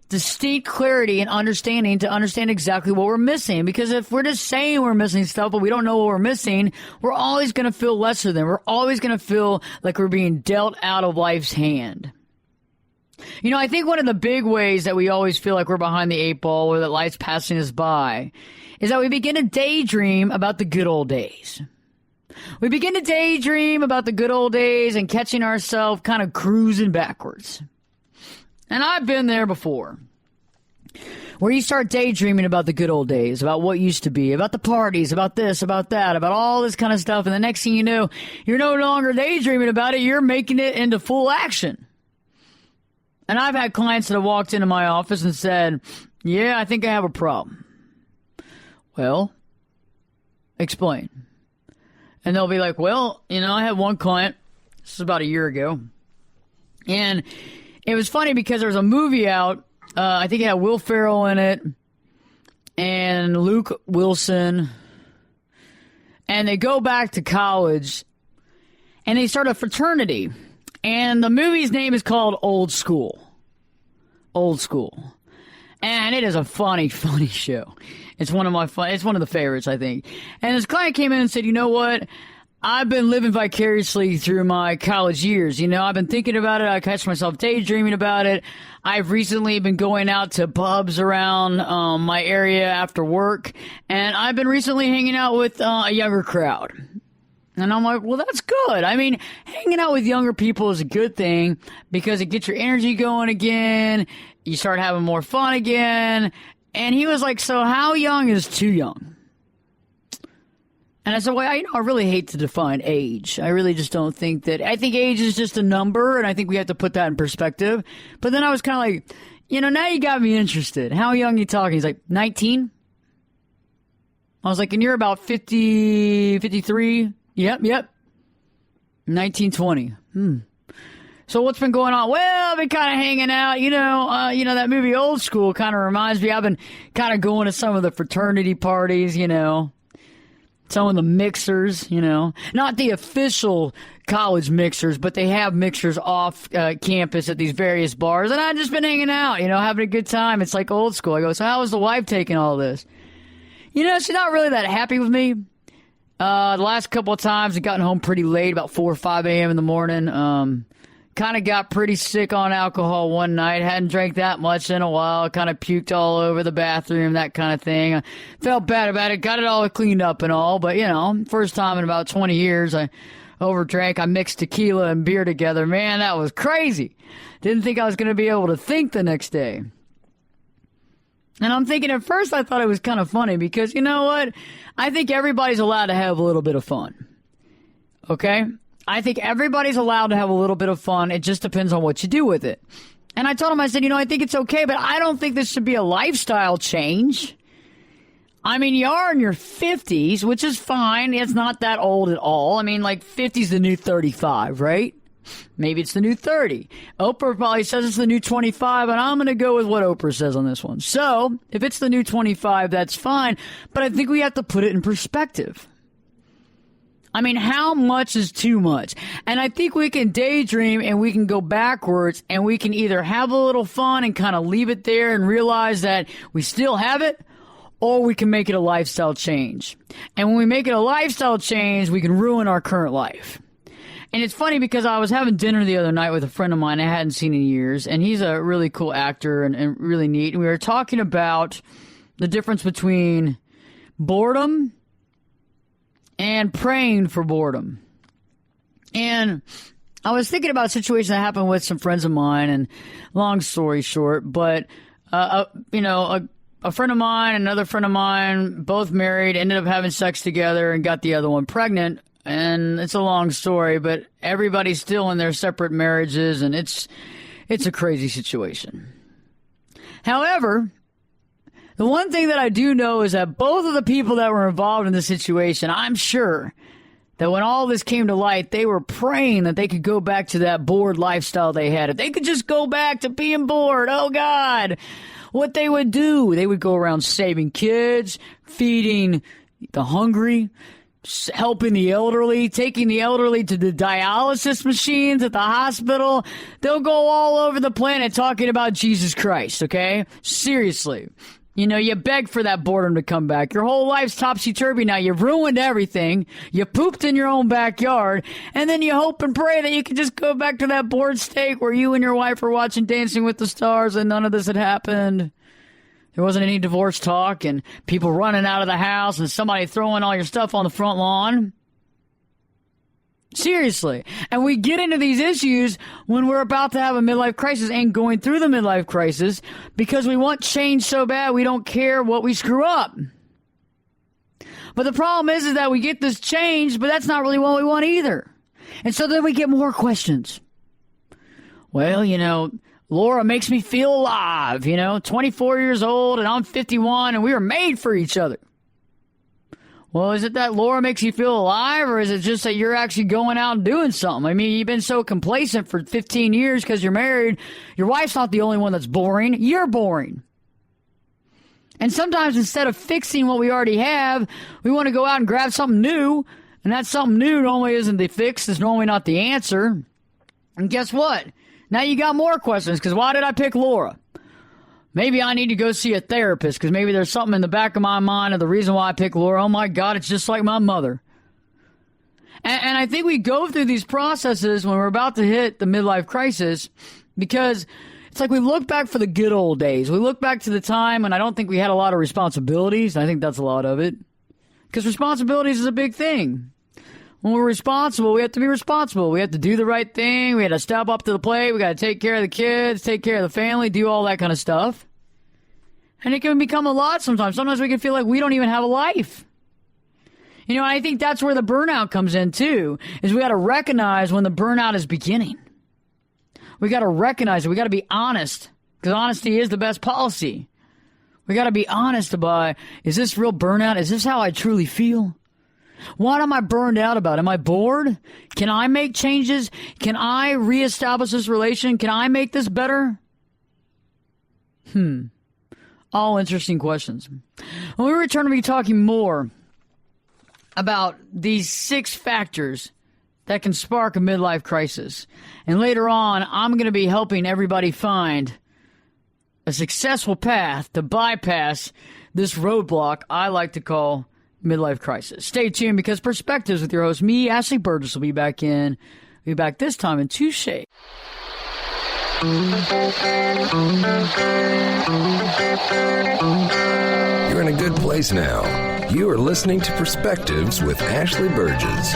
distinct clarity and understanding to understand exactly what we're missing. Because if we're just saying we're missing stuff, but we don't know what we're missing, we're always going to feel lesser than. We're always going to feel like we're being dealt out of life's hand. I think one of the big ways that we always feel like we're behind the 8 ball or that life's passing us by is that we begin to daydream about the good old days. We begin to daydream about the good old days and catching ourselves kind of cruising backwards. And I've been there before, where you start daydreaming about the good old days, about what used to be, about the parties, about this, about that, about all this kind of stuff. And the next thing you know, you're no longer daydreaming about it. You're making it into full action. And I've had clients that have walked into my office and said, yeah, I think I have a problem. Well, explain. And they'll be like, well, I had one client, this is about a year ago, and it was funny because there was a movie out, I think it had Will Ferrell in it, and Luke Wilson, and they go back to college, and they start a fraternity, and the movie's name is called Old School. Old School. And it is a funny show. It's one of the favorites, I think. And this client came in and said, you know what? I've been living vicariously through my college years. I've been thinking about it. I catch myself daydreaming about it. I've recently been going out to pubs around my area after work. And I've been recently hanging out with a younger crowd. And I'm like, well, that's good. I mean, hanging out with younger people is a good thing because it gets your energy going again. You start having more fun again. And he was like, so how young is too young? And I said, well, I really hate to define age. I really just don't think that. I think age is just a number, and I think we have to put that in perspective. But then I was kind of like, now you got me interested. How young are you talking? He's like, 19? I was like, and you're about 50, 53? Yep. 1920. So what's been going on? Well, I've been kind of hanging out. That movie Old School kind of reminds me. I've been kind of going to some of the fraternity parties, some of the mixers, not the official college mixers, but they have mixers off campus at these various bars. And I've just been hanging out, having a good time. It's like old school. I go, so how was the wife taking all this? She's not really that happy with me. The last couple of times I've gotten home pretty late, about 4 or 5 a.m. in the morning. Kind of got pretty sick on alcohol one night. Hadn't drank that much in a while. Kind of puked all over the bathroom, that kind of thing. I felt bad about it. Got it all cleaned up and all. But, first time in about 20 years, I overdrank. I mixed tequila and beer together. Man, that was crazy. Didn't think I was going to be able to think the next day. And I'm thinking at first I thought it was kind of funny because, you know what? I think everybody's allowed to have a little bit of fun. Okay? I think everybody's allowed to have a little bit of fun. It just depends on what you do with it. And I told him, I said, I think it's okay, but I don't think this should be a lifestyle change. I mean, you are in your 50s, which is fine. It's not that old at all. I mean, like 50's the new 35, right? Maybe it's the new 30. Oprah probably says it's the new 25, and I'm going to go with what Oprah says on this one. So, if it's the new 25, that's fine. But I think we have to put it in perspective. I mean, how much is too much? And I think we can daydream and we can go backwards and we can either have a little fun and kind of leave it there and realize that we still have it, or we can make it a lifestyle change. And when we make it a lifestyle change, we can ruin our current life. And it's funny because I was having dinner the other night with a friend of mine I hadn't seen in years, and he's a really cool actor and really neat. And we were talking about the difference between boredom and praying for boredom. And I was thinking about a situation that happened with some friends of mine, and long story short, but, a friend of mine, another friend of mine, both married, ended up having sex together and got the other one pregnant. And it's a long story, but everybody's still in their separate marriages, and it's a crazy situation. However, the one thing that I do know is that both of the people that were involved in the situation, I'm sure that when all this came to light, they were praying that they could go back to that bored lifestyle they had. If they could just go back to being bored, oh God, what they would do, they would go around saving kids, feeding the hungry, helping the elderly, taking the elderly to the dialysis machines at the hospital. They'll go all over the planet talking about Jesus Christ, okay? Seriously. You beg for that boredom to come back. Your whole life's topsy-turvy now. You've ruined everything. You pooped in your own backyard. And then you hope and pray that you can just go back to that bored state where you and your wife were watching Dancing with the Stars and none of this had happened. There wasn't any divorce talk and people running out of the house and somebody throwing all your stuff on the front lawn. Seriously. And we get into these issues when we're about to have a midlife crisis and going through the midlife crisis because we want change so bad we don't care what we screw up. But the problem is that we get this change, but that's not really what we want either. And so then we get more questions. Well, Laura makes me feel alive, 24 years old and I'm 51 and we were made for each other. Well, is it that Laura makes you feel alive, or is it just that you're actually going out and doing something? I mean, you've been so complacent for 15 years because you're married. Your wife's not the only one that's boring. You're boring. And sometimes instead of fixing what we already have, we want to go out and grab something new. And that something new normally isn't the fix. It's normally not the answer. And guess what? Now you got more questions, because why did I pick Laura? Maybe I need to go see a therapist because maybe there's something in the back of my mind of the reason why I picked Laura. Oh, my God, it's just like my mother. And I think we go through these processes when we're about to hit the midlife crisis because it's like we look back for the good old days. We look back to the time when I don't think we had a lot of responsibilities. I think that's a lot of it because responsibilities is a big thing. When we're responsible, we have to be responsible. We have to do the right thing. We have to step up to the plate. We got to take care of the kids, take care of the family, do all that kind of stuff. And it can become a lot sometimes. Sometimes we can feel like we don't even have a life. I think that's where the burnout comes in too, is we got to recognize when the burnout is beginning. We got to recognize it. We got to be honest, because honesty is the best policy. We got to be honest about, is this real burnout? Is this how I truly feel? What am I burned out about? Am I bored? Can I make changes? Can I reestablish this relation? Can I make this better? All interesting questions. When we return, we'll be talking more about these 6 factors that can spark a midlife crisis. And later on, I'm going to be helping everybody find a successful path to bypass this roadblock I like to call midlife crisis. Stay tuned, because Perspectives with your host, me, Ashley Burgess, will be back this time in 2 shades. You're in a good place now. You are listening to Perspectives with Ashley Burgess.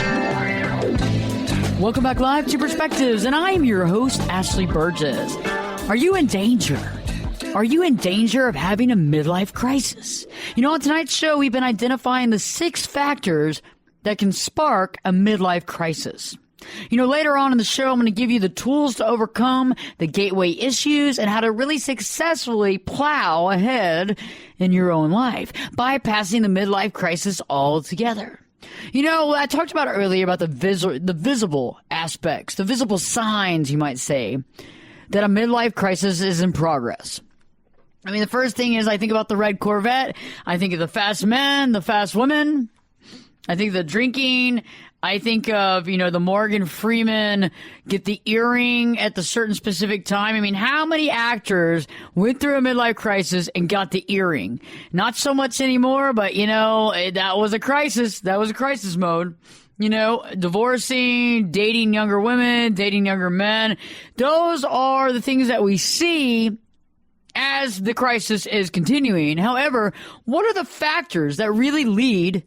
Welcome back live to Perspectives, and I'm your host, Ashley Burgess. Are you in danger? Are you in danger of having a midlife crisis? On tonight's show, we've been identifying the 6 factors that can spark a midlife crisis. Later on in the show, I'm going to give you the tools to overcome the gateway issues and how to really successfully plow ahead in your own life, bypassing the midlife crisis altogether. I talked about earlier about the visible aspects, the visible signs, you might say, that a midlife crisis is in progress. I mean, the first thing is I think about the red Corvette. I think of the fast men, the fast women. I think of the drinking. I think of, the Morgan Freeman get the earring at the certain specific time. I mean, how many actors went through a midlife crisis and got the earring? Not so much anymore, but, that was a crisis. That was a crisis mode. Divorcing, dating younger women, dating younger men. Those are the things that we see as the crisis is continuing. However, what are the factors that really lead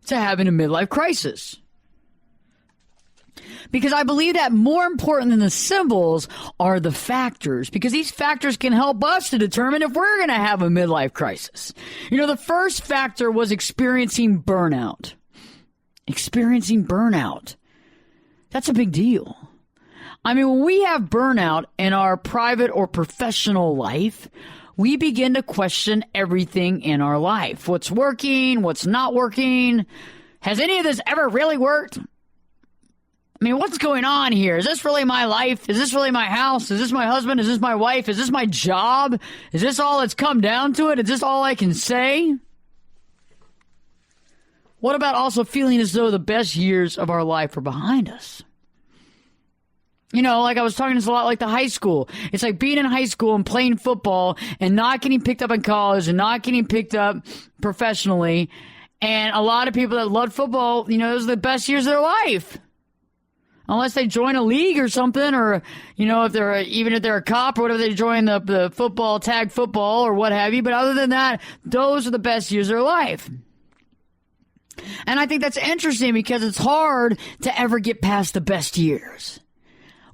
to having a midlife crisis? Because I believe that more important than the symbols are the factors, because these factors can help us to determine if we're going to have a midlife crisis. The first factor was experiencing burnout. Experiencing burnout. That's a big deal. When we have burnout in our private or professional life, we begin to question everything in our life. What's working? What's not working? Has any of this ever really worked? What's going on here? Is this really my life? Is this really my house? Is this my husband? Is this my wife? Is this my job? Is this all that's come down to it? Is this all I can say? What about also feeling as though the best years of our life are behind us? Like I was talking, it's a lot like the high school. It's like being in high school and playing football and not getting picked up in college and not getting picked up professionally. And a lot of people that love football, those are the best years of their life. Unless they join a league or something, or, if they're a cop or whatever, they join the football, tag football or what have you. But other than that, those are the best years of their life. And I think that's interesting because it's hard to ever get past the best years.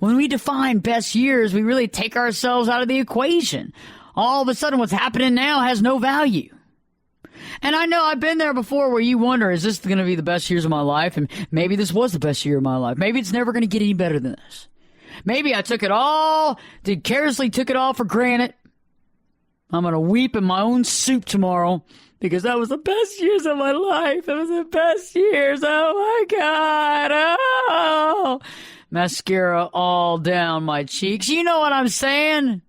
When we define best years, we really take ourselves out of the equation. All of a sudden, what's happening now has no value. And I know I've been there before where you wonder, is this going to be the best years of my life? And maybe this was the best year of my life. Maybe it's never going to get any better than this. Maybe I carelessly took it all for granted. I'm going to weep in my own soup tomorrow because that was the best years of my life. It was the best years. Oh, my God. Oh, mascara all down my cheeks. You know what I'm saying?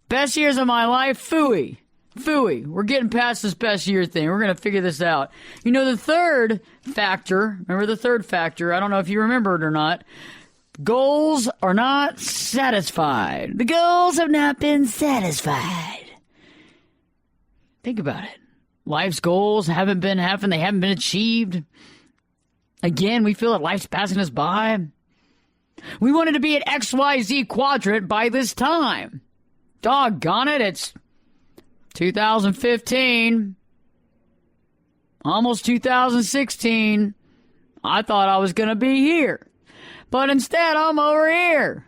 Best years of my life, phooey. Phooey. We're getting past this best year thing. We're going to figure this out. The third factor, remember the third factor? I don't know if you remember it or not. Goals are not satisfied. The goals have not been satisfied. Think about it. Life's goals haven't been achieved. Again, we feel that life's passing us by. We wanted to be at XYZ quadrant by this time. Doggone it, it's 2015, almost 2016. I thought I was going to be here, but instead I'm over here.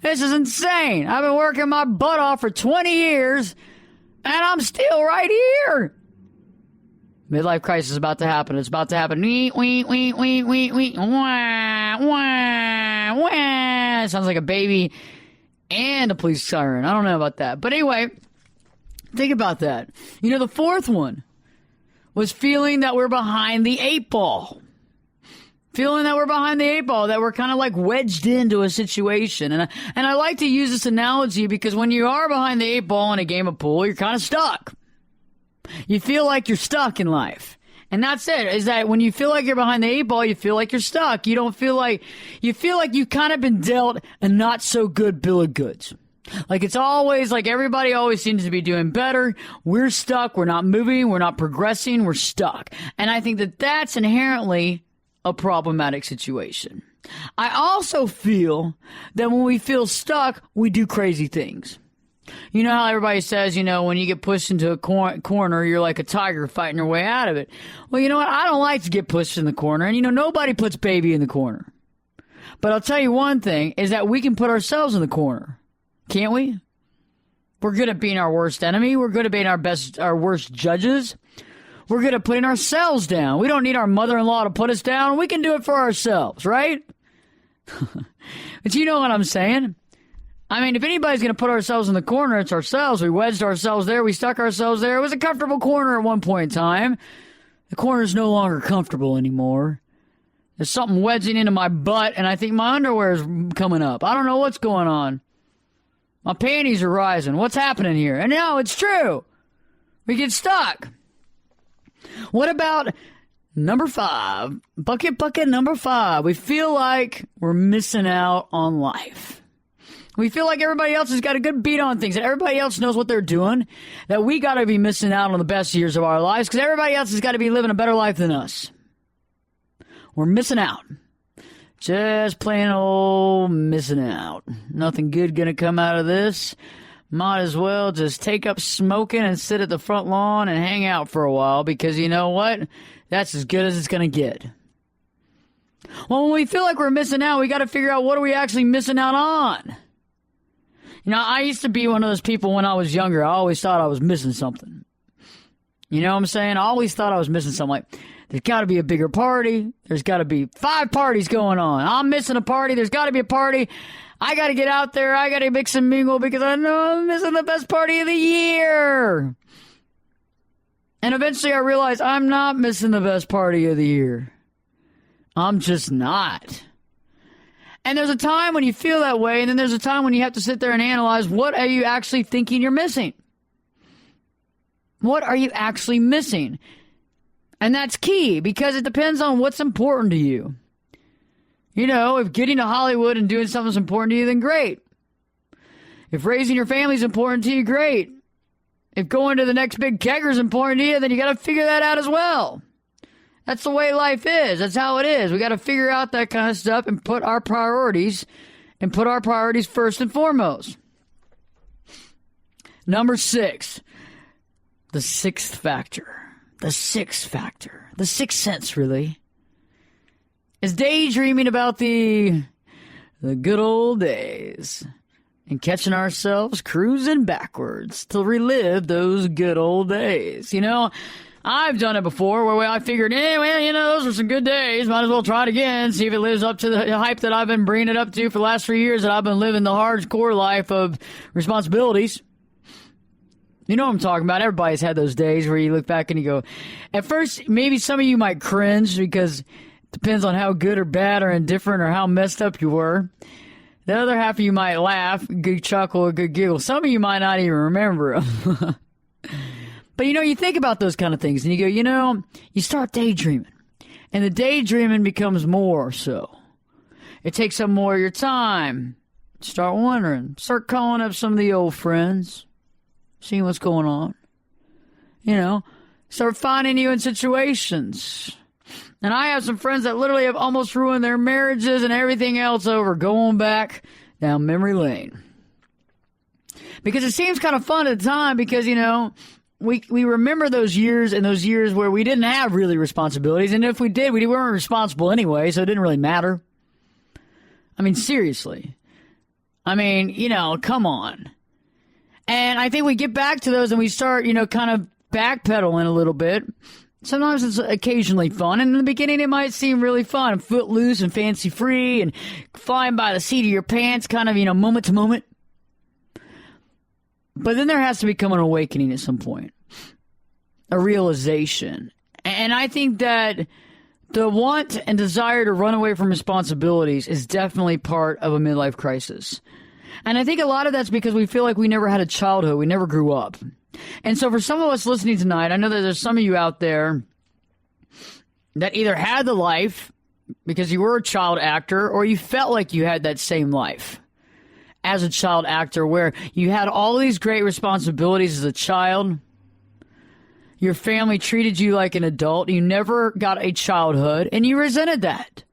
This is insane. I've been working my butt off for 20 years, and I'm still right here. Midlife crisis is about to happen. It's about to happen. Wee, wee, wee, wee, wee, wee. Wah, wah, wah. Sounds like a baby and a police siren. I don't know about that. But anyway, think about that. The fourth one was feeling that we're behind the eight ball. Feeling that we're behind the eight ball, that we're kind of like wedged into a situation. And I like to use this analogy because when you are behind the eight ball in a game of pool, you're kind of stuck. You feel like you're stuck in life. And that's it, is that when you feel like you're behind the eight ball, you feel like you're stuck. You feel like you've kind of been dealt a not so good bill of goods. Like it's always like everybody always seems to be doing better. We're stuck. We're not moving. We're not progressing. We're stuck. And I think that that's inherently a problematic situation. I also feel that when we feel stuck, we do crazy things. You know how everybody says, when you get pushed into a corner, you're like a tiger fighting your way out of it. Well, you know what? I don't like to get pushed in the corner. And, nobody puts baby in the corner. But I'll tell you one thing, is that we can put ourselves in the corner. Can't we? We're good at being our worst enemy. We're good at being our worst judges. We're good at putting ourselves down. We don't need our mother-in-law to put us down. We can do it for ourselves, right? But you know what I'm saying? If anybody's going to put ourselves in the corner, it's ourselves. We wedged ourselves there. We stuck ourselves there. It was a comfortable corner at one point in time. The corner is no longer comfortable anymore. There's something wedging into my butt, and I think my underwear is coming up. I don't know what's going on. My panties are rising. What's happening here? And no, it's true. We get stuck. What about number 5? Bucket number 5. We feel like we're missing out on life. We feel like everybody else has got a good beat on things, that everybody else knows what they're doing, that we got to be missing out on the best years of our lives because everybody else has got to be living a better life than us. We're missing out. Just plain old missing out. Nothing good going to come out of this. Might as well just take up smoking and sit at the front lawn and hang out for a while because you know what? That's as good as it's going to get. Well, when we feel like we're missing out, we got to figure out what are we actually missing out on. You know, I used to be one of those people when I was younger. I always thought I was missing something. You know what I'm saying? I always thought I was missing something. Like, there's got to be a bigger party. There's got to be 5 parties going on. I'm missing a party. There's got to be a party. I got to get out there. I got to mix and mingle because I know I'm missing the best party of the year. And eventually I realized I'm not missing the best party of the year. I'm just not. And there's a time when you feel that way, and then there's a time when you have to sit there and analyze, what are you actually thinking you're missing? What are you actually missing? And that's key, because it depends on what's important to you. You know, if getting to Hollywood and doing something's important to you, then great. If raising your family's important to you, great. If going to the next big kegger's important to you, then you got to figure that out as well. That's the way life is. That's how it is. We got to figure out that kind of stuff and put our priorities first and foremost. Number 6, the sixth factor. The sixth sense, really, is daydreaming about the good old days and catching ourselves cruising backwards to relive those good old days. You know, I've done it before where I figured, well, you know, those were some good days. Might as well try it again, see if it lives up to the hype that I've been bringing it up to for the last 3 years that I've been living the hardcore life of responsibilities. You know what I'm talking about. Everybody's had those days where you look back and you go, at first, maybe some of you might cringe because it depends on how good or bad or indifferent or how messed up you were. The other half of you might laugh, a good chuckle, a good giggle. Some of you might not even remember them. But, you know, you think about those kind of things and you go, you know, you start daydreaming. And the daydreaming becomes more so. It takes up more of your time. Start wondering. Start calling up some of the old friends. Seeing what's going on. You know, start finding you in situations. And I have some friends that literally have almost ruined their marriages and everything else over going back down memory lane. Because it seems kind of fun at the time because, you know, we remember those years and those years where we didn't have really responsibilities. And if we did, we weren't responsible anyway, so it didn't really matter. I mean, seriously. I mean, you know, come on. And I think we get back to those and we start, you know, kind of backpedaling a little bit. Sometimes it's occasionally fun. And in the beginning, it might seem really fun, footloose and fancy free and flying by the seat of your pants, kind of, you know, moment to moment. But then there has to become an awakening at some point, a realization. And I think that the want and desire to run away from responsibilities is definitely part of a midlife crisis. And I think a lot of that's because we feel like we never had a childhood. We never grew up. And so for some of us listening tonight, I know that there's some of you out there that either had the life because you were a child actor or you felt like you had that same life as a child actor where you had all these great responsibilities as a child. Your family treated you like an adult. You never got a childhood and you resented that.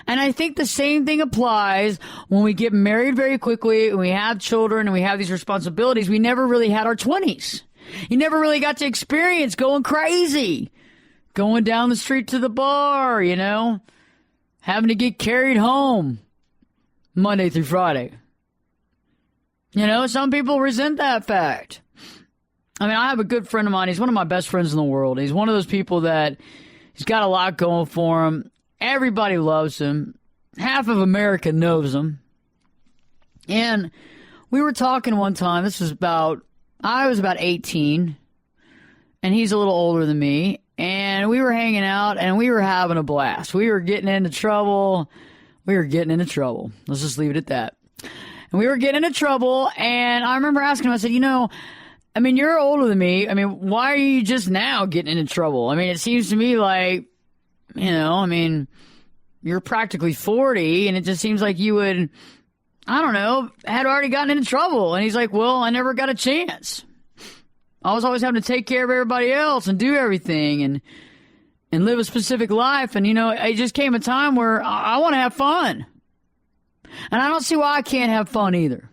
And I think the same thing applies when we get married very quickly and we have children and we have these responsibilities. We never really had our 20s. You never really got to experience going crazy, going down the street to the bar, you know, having to get carried home Monday through Friday. You know, some people resent that fact. I mean, I have a good friend of mine. He's one of my best friends in the world. He's one of those people that he's got a lot going for him. Everybody loves him. Half of America knows him. And we were talking one time. I was about 18. And he's a little older than me. And we were hanging out and we were having a blast. We were getting into trouble. Let's just leave it at that. And we were getting into trouble. And I remember asking him, I said, you know, I mean, you're older than me. I mean, why are you just now getting into trouble? I mean, it seems to me like, you know, I mean, you're practically 40, and it just seems like you would, I don't know, had already gotten into trouble. And he's like, well, I never got a chance. I was always having to take care of everybody else and do everything and live a specific life. And, you know, it just came a time where I want to have fun. And I don't see why I can't have fun either.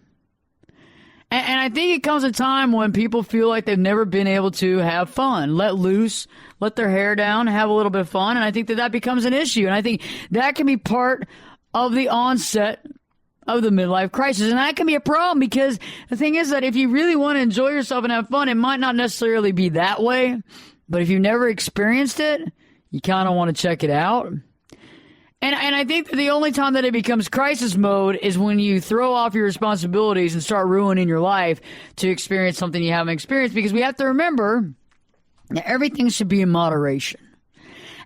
And I think it comes a time when people feel like they've never been able to have fun, let loose, let their hair down, have a little bit of fun. And I think that becomes an issue. And I think that can be part of the onset of the midlife crisis. And that can be a problem because the thing is that if you really want to enjoy yourself and have fun, it might not necessarily be that way. But if you've never experienced it, you kind of want to check it out. And I think that the only time that it becomes crisis mode is when you throw off your responsibilities and start ruining your life to experience something you haven't experienced. Because we have to remember that everything should be in moderation.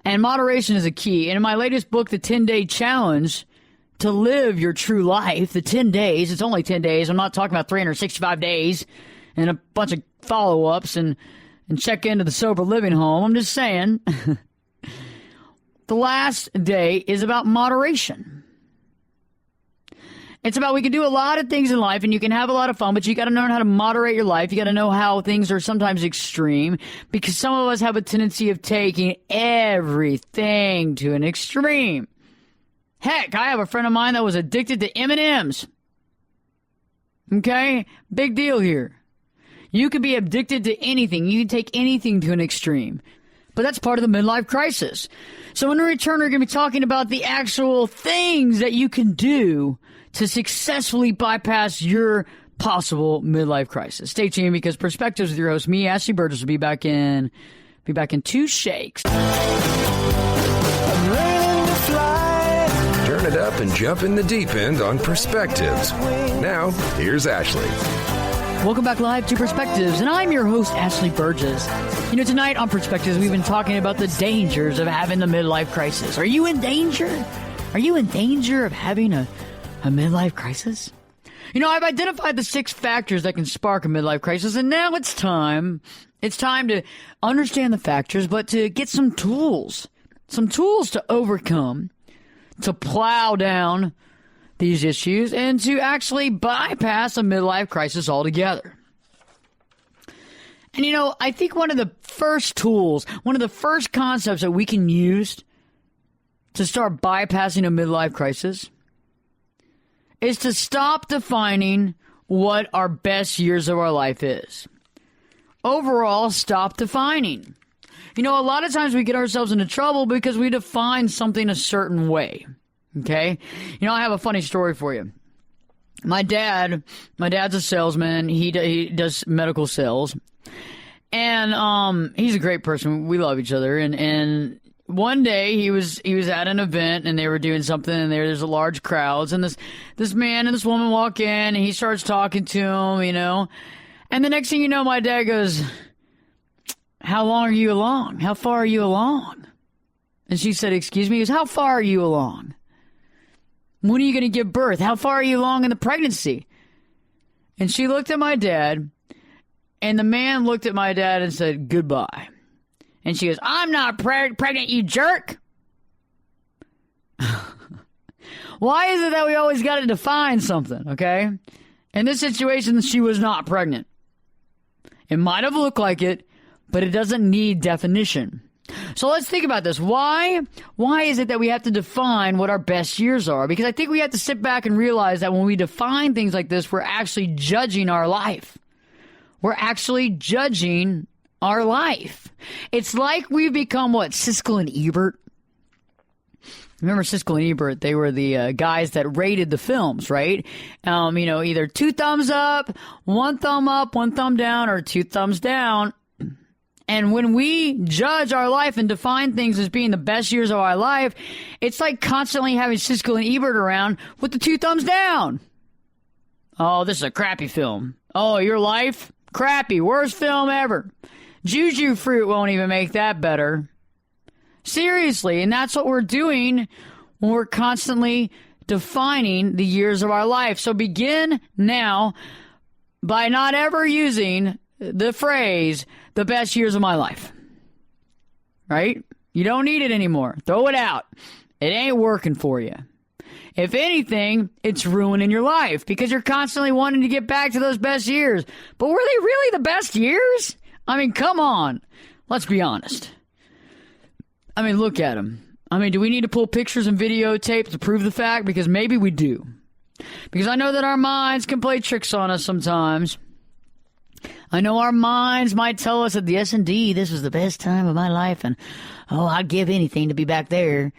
And moderation is a key. And in my latest book, The 10-Day Challenge to Live Your True Life, the 10 days, it's only 10 days. I'm not talking about 365 days and a bunch of follow-ups and check into the sober living home. I'm just saying... The last day is about moderation. It's about we can do a lot of things in life and you can have a lot of fun, but you got to learn how to moderate your life. You got to know how things are sometimes extreme because some of us have a tendency of taking everything to an extreme. Heck, I have a friend of mine that was addicted to M&Ms. Okay? Big deal here. You could be addicted to anything. You can take anything to an extreme. But that's part of the midlife crisis. So in return, we're going to be talking about the actual things that you can do to successfully bypass your possible midlife crisis. Stay tuned because Perspectives with your host, me, Ashley Burgess, will be back in 2 shakes. Turn it up and jump in the deep end on Perspectives. Now, here's Ashley. Welcome back live to Perspectives, and I'm your host, Ashley Burgess. You know, tonight on Perspectives, we've been talking about the dangers of having the midlife crisis. Are you in danger? Are you in danger of having a midlife crisis? You know, I've identified the 6 factors that can spark a midlife crisis, and now it's time. It's time to understand the factors, but to get some tools to overcome, to plow down these issues, and to actually bypass a midlife crisis altogether. And you know, I think one of the first tools, one of the first concepts that we can use to start bypassing a midlife crisis is to stop defining what our best years of our life is. Overall, stop defining. You know, a lot of times we get ourselves into trouble because we define something a certain way. Okay? You know, I have a funny story for you. My dad's a salesman. He does medical sales. And he's a great person. We love each other. And one day he was at an event and they were doing something and there's a large crowds and this man and this woman walk in and he starts talking to him, you know. And the next thing you know, my dad goes, "How long are you along? How far are you along?" And she said, "Excuse me?" He goes, "How far are you along? When are you going to give birth? How far are you along in the pregnancy?" And she looked at my dad, and the man looked at my dad and said, "Goodbye." And she goes, "I'm not pregnant, you jerk." Why is it that we always got to define something, okay? In this situation, she was not pregnant. It might have looked like it, but it doesn't need definition. So let's think about this. Why is it that we have to define what our best years are? Because I think we have to sit back and realize that when we define things like this, we're actually judging our life. We're actually judging our life. It's like we've become what? Siskel and Ebert? Remember Siskel and Ebert? They were the guys that rated the films, right? You know, either 2 thumbs up, 1 thumb down, or 2 thumbs down. And when we judge our life and define things as being the best years of our life, it's like constantly having Siskel and Ebert around with the 2 thumbs down. "Oh, this is a crappy film. Oh, your life? Crappy. Worst film ever. Juju Fruit won't even make that better." Seriously, and that's what we're doing when we're constantly defining the years of our life. So begin now by not ever using the phrase, "the best years of my life." Right? You don't need it anymore. Throw it out. It ain't working for you. If anything, it's ruining your life because you're constantly wanting to get back to those best years. But were they really the best years? I mean, come on. Let's be honest. I mean, look at them. I mean, do we need to pull pictures and videotape to prove the fact? Because maybe we do. Because I know that our minds can play tricks on us sometimes. I know our minds might tell us that, yes, indeed, this was the best time of my life, and, oh, I'd give anything to be back there.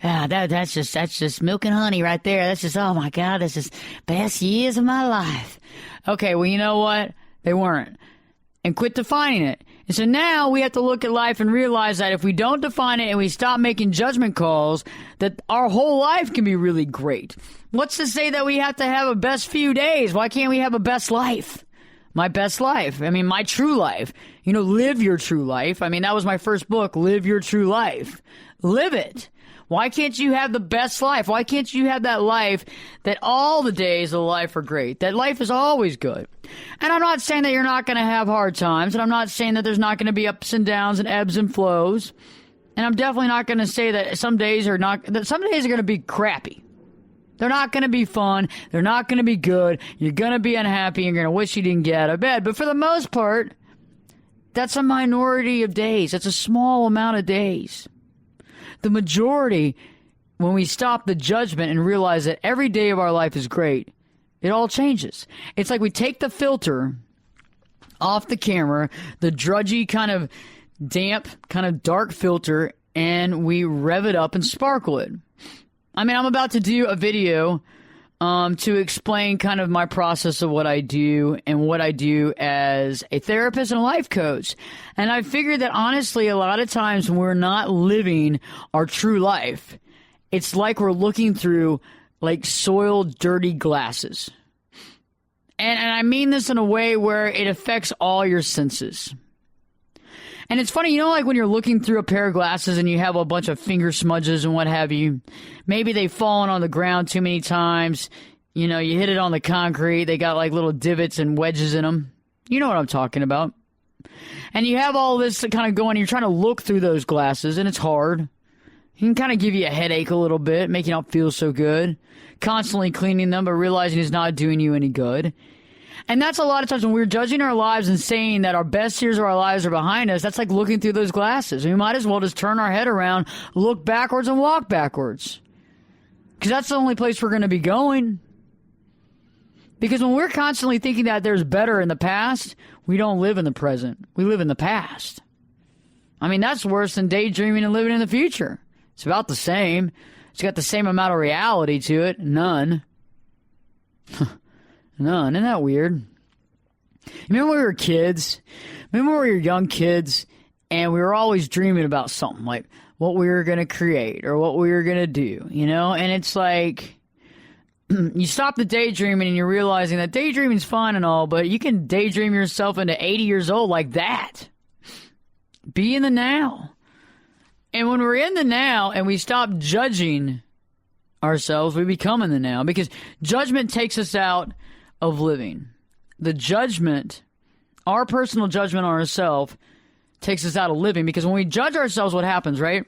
Yeah, that's just milk and honey right there. That's just, oh, my God, that's just best years of my life. Okay, well, you know what? They weren't. And quit defining it. And so now we have to look at life and realize that if we don't define it and we stop making judgment calls, that our whole life can be really great. What's to say that we have to have a best few days? Why can't we have a best life? My best life. I mean, my true life. You know, live your true life. I mean, that was my first book, Live Your True Life. Live it. Why can't you have the best life? Why can't you have that life that all the days of life are great? That life is always good. And I'm not saying that you're not going to have hard times. And I'm not saying that there's not going to be ups and downs and ebbs and flows. And I'm definitely not going to say that some days are going to be crappy. They're not going to be fun. They're not going to be good. You're going to be unhappy. You're going to wish you didn't get out of bed. But for the most part, that's a minority of days. That's a small amount of days. The majority, when we stop the judgment and realize that every day of our life is great, it all changes. It's like we take the filter off the camera, the drudgy kind of damp, kind of dark filter, and we rev it up and sparkle it. I mean, I'm about to do a video to explain kind of my process of what I do and what I do as a therapist and a life coach. And I figured that honestly, a lot of times when we're not living our true life, it's like we're looking through like soiled, dirty glasses. And I mean this in a way where it affects all your senses. And it's funny, you know, like when you're looking through a pair of glasses and you have a bunch of finger smudges and what have you. Maybe they've fallen on the ground too many times. You know, you hit it on the concrete. They got like little divots and wedges in them. You know what I'm talking about. And you have all this kind of going. You're trying to look through those glasses, and it's hard. It can kind of give you a headache a little bit, make you not feel so good. Constantly cleaning them, but realizing it's not doing you any good. And that's a lot of times when we're judging our lives and saying that our best years of our lives are behind us, that's like looking through those glasses. We might as well just turn our head around, look backwards, and walk backwards. Because that's the only place we're going to be going. Because when we're constantly thinking that there's better in the past, we don't live in the present. We live in the past. I mean, that's worse than daydreaming and living in the future. It's about the same. It's got the same amount of reality to it. None. None. Isn't that weird? Remember when we were kids? Remember when we were young kids and we were always dreaming about something like what we were going to create or what we were going to do, you know? And it's like you stop the daydreaming and you're realizing that daydreaming's fun and all, but you can daydream yourself into 80 years old like that. Be in the now. And when we're in the now and we stop judging ourselves, we become in the now because judgment takes us out of living. The judgment, our personal judgment on ourselves, takes us out of living because when we judge ourselves, what happens, right?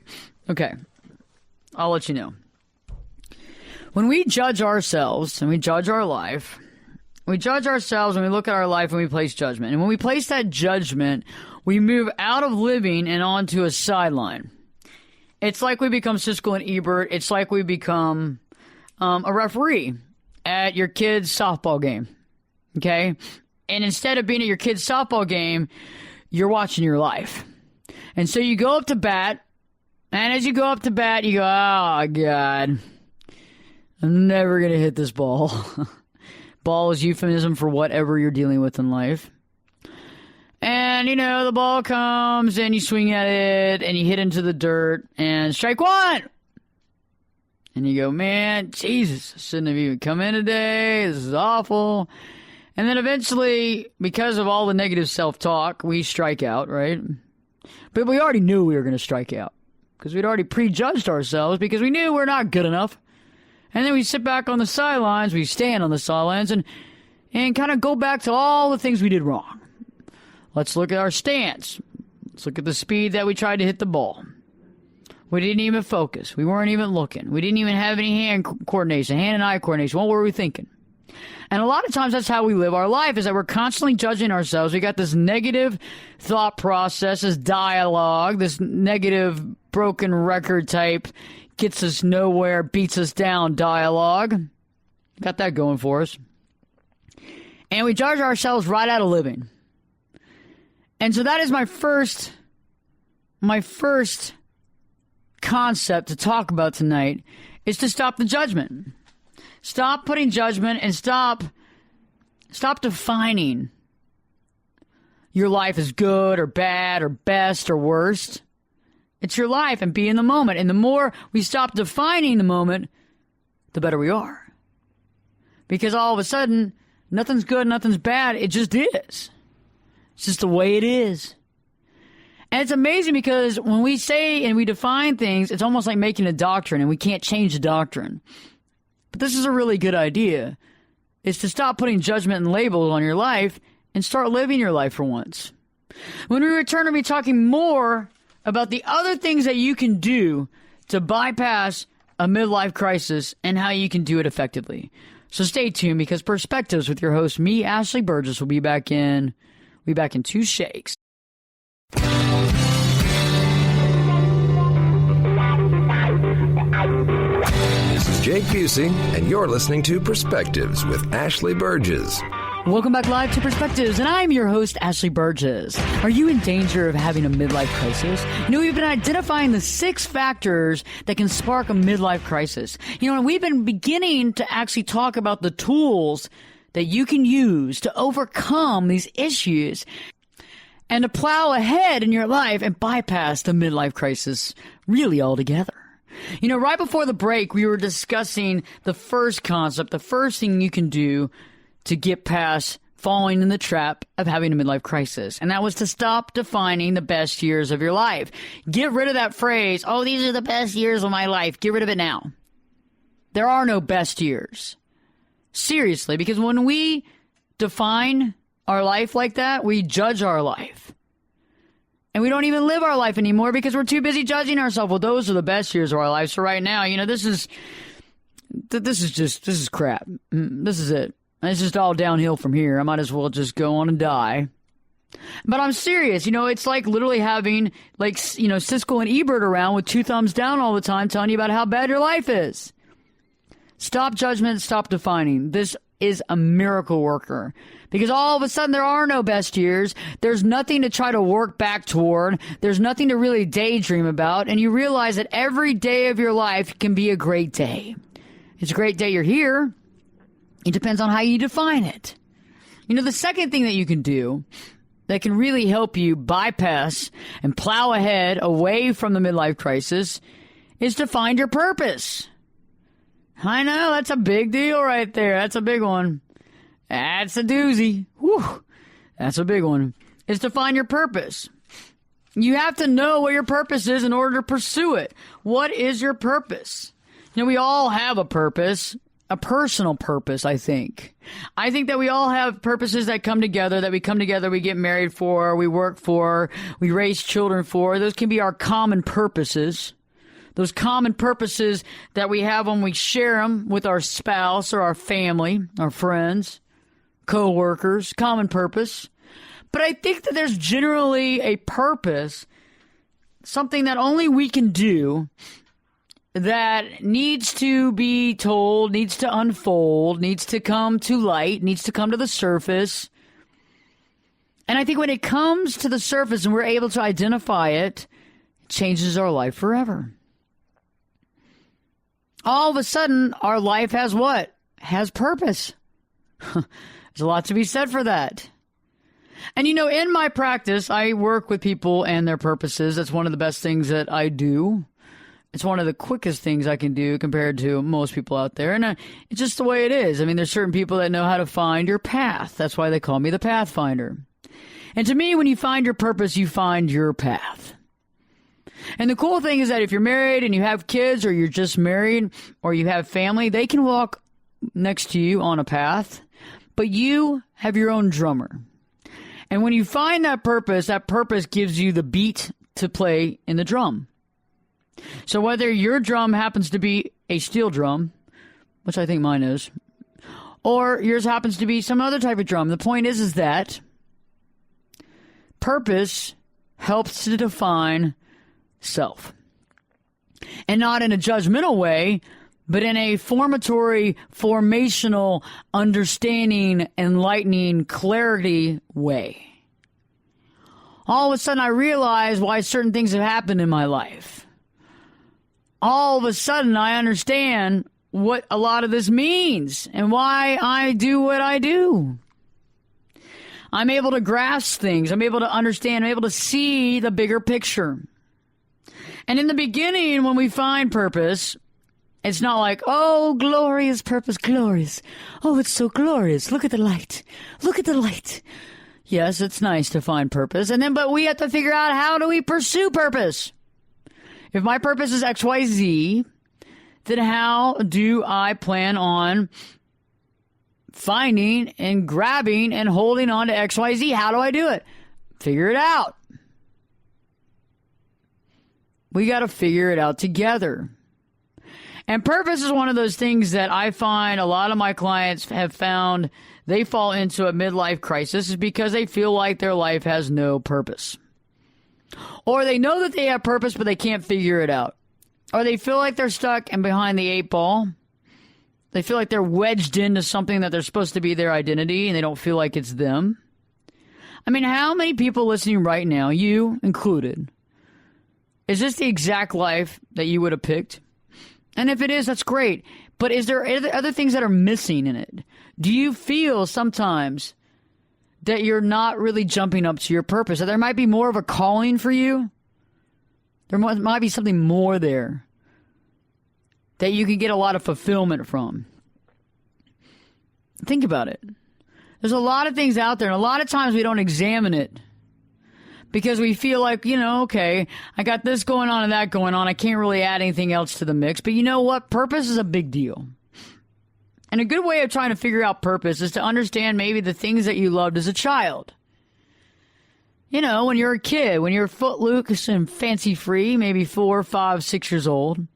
Okay, I'll let you know. When we judge ourselves and we judge our life, we judge ourselves and we look at our life and we place judgment. And when we place that judgment, we move out of living and onto a sideline. It's like we become Siskel and Ebert. It's like we become a referee at your kid's softball game, okay? And instead of being at your kid's softball game, you're watching your life. And so you go up to bat, and as you go up to bat, you go, oh, God, I'm never going to hit this ball. Ball is euphemism for whatever you're dealing with in life. And, you know, the ball comes, and you swing at it, and you hit into the dirt, and strike one! And you go, man, Jesus, I shouldn't have even come in today. This is awful. And then eventually, because of all the negative self-talk, we strike out, right? But we already knew we were going to strike out because we'd already prejudged ourselves because we knew we're not good enough. And then we sit back on the sidelines, we stand on the sidelines, and kind of go back to all the things we did wrong. Let's look at our stance. Let's look at the speed that we tried to hit the ball. We didn't even focus. We weren't even looking. We didn't even have any hand coordination, hand and eye coordination. What were we thinking? And a lot of times that's how we live our life, is that we're constantly judging ourselves. We got this negative thought process, this dialogue, this negative broken record type, gets us nowhere, beats us down dialogue. Got that going for us. And we judge ourselves right out of living. And so that is my first concept to talk about tonight, is to stop the judgment. Stop putting judgment and stop defining your life as good or bad or best or worst. It's your life, and be in the moment. And the more we stop defining the moment, the better we are. Because all of a sudden, nothing's good, nothing's bad. It just is. It's just the way it is. And it's amazing because when we say and we define things, it's almost like making a doctrine, and we can't change the doctrine. But this is a really good idea, is to stop putting judgment and labels on your life and start living your life for once. When we return, we'll be talking more about the other things that you can do to bypass a midlife crisis and how you can do it effectively. So stay tuned, because Perspectives with your host, me, Ashley Burgess, will be back in 2 shakes. This is Jake Busey, and you're listening to Perspectives with Ashley Burgess. Welcome back live to Perspectives, and I'm your host, Ashley Burgess. Are you in danger of having a midlife crisis? We've been identifying the 6 factors that can spark a midlife crisis. And we've been beginning to actually talk about the tools that you can use to overcome these issues and to plow ahead in your life and bypass the midlife crisis really altogether. Right before the break, we were discussing the first concept, the first thing you can do to get past falling in the trap of having a midlife crisis. And that was to stop defining the best years of your life. Get rid of that phrase, oh, these are the best years of my life. Get rid of it now. There are no best years. Seriously, because when we define our life like that, we judge our life. And we don't even live our life anymore because we're too busy judging ourselves. Well, those are the best years of our life. So right now, this is crap. This is it. It's just all downhill from here. I might as well just go on and die. But I'm serious. It's like literally having Siskel and Ebert around with 2 thumbs down all the time telling you about how bad your life is. Stop judgment, stop defining. This is a miracle worker. Because all of a sudden there are no best years. There's nothing to try to work back toward. There's nothing to really daydream about. And you realize that every day of your life can be a great day. It's a great day you're here. It depends on how you define it. The second thing that you can do that can really help you bypass and plow ahead away from the midlife crisis is to find your purpose. I know, that's a big deal right there. That's a big one. That's a doozy. Whew. That's a big one. Is to find your purpose. You have to know what your purpose is in order to pursue it. What is your purpose? We all have a purpose. A personal purpose, I think. I think that we all have purposes that come together, we get married for, we work for, we raise children for. Those can be our common purposes. Those common purposes that we have when we share them with our spouse or our family, our friends, co-workers, common purpose. But I think that there's generally a purpose, something that only we can do, that needs to be told, needs to unfold, needs to come to light, needs to come to the surface. And I think when it comes to the surface and we're able to identify it, it changes our life forever. All of a sudden, our life has what? Has purpose. There's a lot to be said for that. And in my practice, I work with people and their purposes. That's one of the best things that I do. It's one of the quickest things I can do compared to most people out there. And it's just the way it is. There's certain people that know how to find your path. That's why they call me the Pathfinder. And to me, when you find your purpose, you find your path. And the cool thing is that if you're married and you have kids, or you're just married, or you have family, they can walk next to you on a path, but you have your own drummer. And when you find that purpose gives you the beat to play in the drum. So whether your drum happens to be a steel drum, which I think mine is, or yours happens to be some other type of drum, the point is that purpose helps to define self. And not in a judgmental way, but in a formatory, formational, understanding, enlightening, clarity way. All of a sudden, I realize why certain things have happened in my life. All of a sudden, I understand what a lot of this means and why I do what I do. I'm able to grasp things. I'm able to understand. I'm able to see the bigger picture. And in the beginning, when we find purpose, it's not like, oh, glorious purpose, glorious. Oh, it's so glorious. Look at the light. Look at the light. Yes, it's nice to find purpose. But we have to figure out, how do we pursue purpose? If my purpose is XYZ, then how do I plan on finding and grabbing and holding on to XYZ? How do I do it? Figure it out. We got to figure it out together. And purpose is one of those things that I find a lot of my clients have found they fall into a midlife crisis is because they feel like their life has no purpose. Or they know that they have purpose, but they can't figure it out. Or they feel like they're stuck and behind the 8 ball. They feel like they're wedged into something that they're supposed to be their identity, and they don't feel like it's them. I mean, how many people listening right now, you included, is this the exact life that you would have picked? And if it is, that's great. But is there other things that are missing in it? Do you feel sometimes that you're not really jumping up to your purpose? That there might be more of a calling for you? There might be something more there that you can get a lot of fulfillment from. Think about it. There's a lot of things out there, and a lot of times we don't examine it because we feel like, okay, I got this going on and that going on. I can't really add anything else to the mix. But you know what? Purpose is a big deal. And a good way of trying to figure out purpose is to understand maybe the things that you loved as a child. When you're a kid, when you're footloose and fancy-free, maybe 4, 5, 6 years old,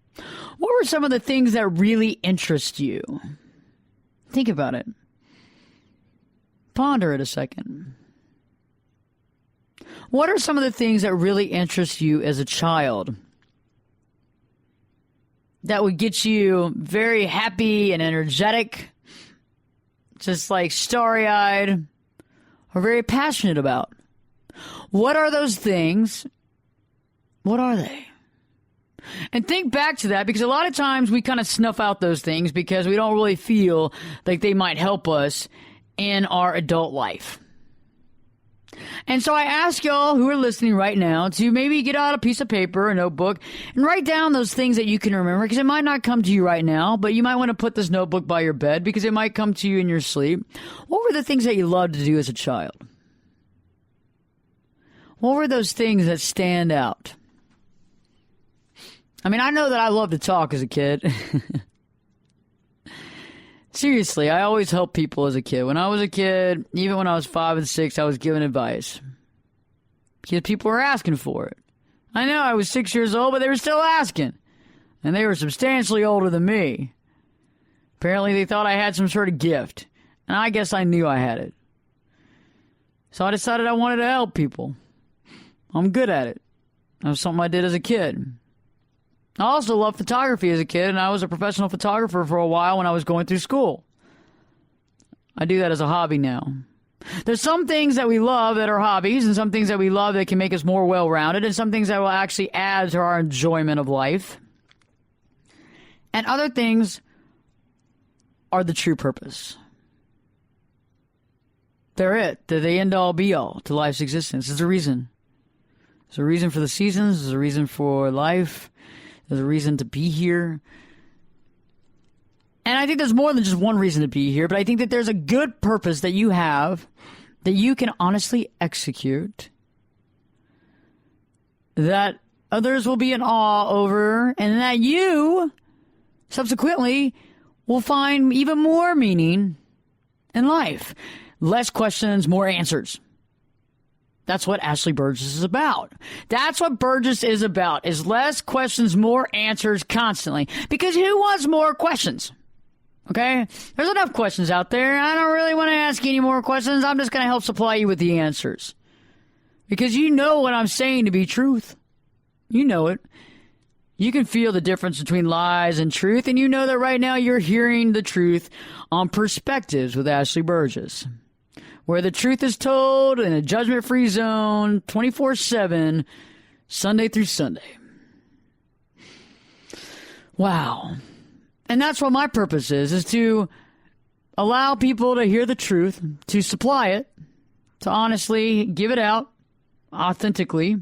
what were some of the things that really interest you? Think about it. Ponder it a second. What are some of the things that really interest you as a child that would get you very happy and energetic, just like starry-eyed, or very passionate about? What are those things? What are they? And think back to that, because a lot of times we kind of snuff out those things because we don't really feel like they might help us in our adult life. And so I ask y'all who are listening right now to maybe get out a piece of paper, a notebook, and write down those things that you can remember, because it might not come to you right now, but you might want to put this notebook by your bed because it might come to you in your sleep. What were the things that you loved to do as a child? What were those things that stand out? I mean, I know that I loved to talk as a kid. Seriously, I always helped people as a kid. When I was a kid, even when I was 5 and 6, I was giving advice because people were asking for it. I know I was 6 years old, but they were still asking. And they were substantially older than me. Apparently, they thought I had some sort of gift. And I guess I knew I had it. So I decided I wanted to help people. I'm good at it. That was something I did as a kid. I also loved photography as a kid, and I was a professional photographer for a while when I was going through school. I do that as a hobby now. There's some things that we love that are hobbies, and some things that we love that can make us more well-rounded, and some things that will actually add to our enjoyment of life. And other things are the true purpose. They're it. They're the end-all, be-all to life's existence. There's a reason. There's a reason for the seasons. There's a reason for life. There's a reason to be here. And I think there's more than just one reason to be here, but I think that there's a good purpose that you have that you can honestly execute, that others will be in awe over, and that you subsequently will find even more meaning in life. Less questions, more answers. That's what Ashley Burgess is about. That's what Burgess is about, is less questions, more answers constantly. Because who wants more questions? Okay? There's enough questions out there. I don't really want to ask you any more questions. I'm just going to help supply you with the answers. Because you know what I'm saying to be truth. You know it. You can feel the difference between lies and truth, and you know that right now you're hearing the truth on Perspectives with Ashley Burgess, where the truth is told in a judgment-free zone 24/7, Sunday through Sunday. Wow. And that's what my purpose is to allow people to hear the truth, to supply it, to honestly give it out authentically,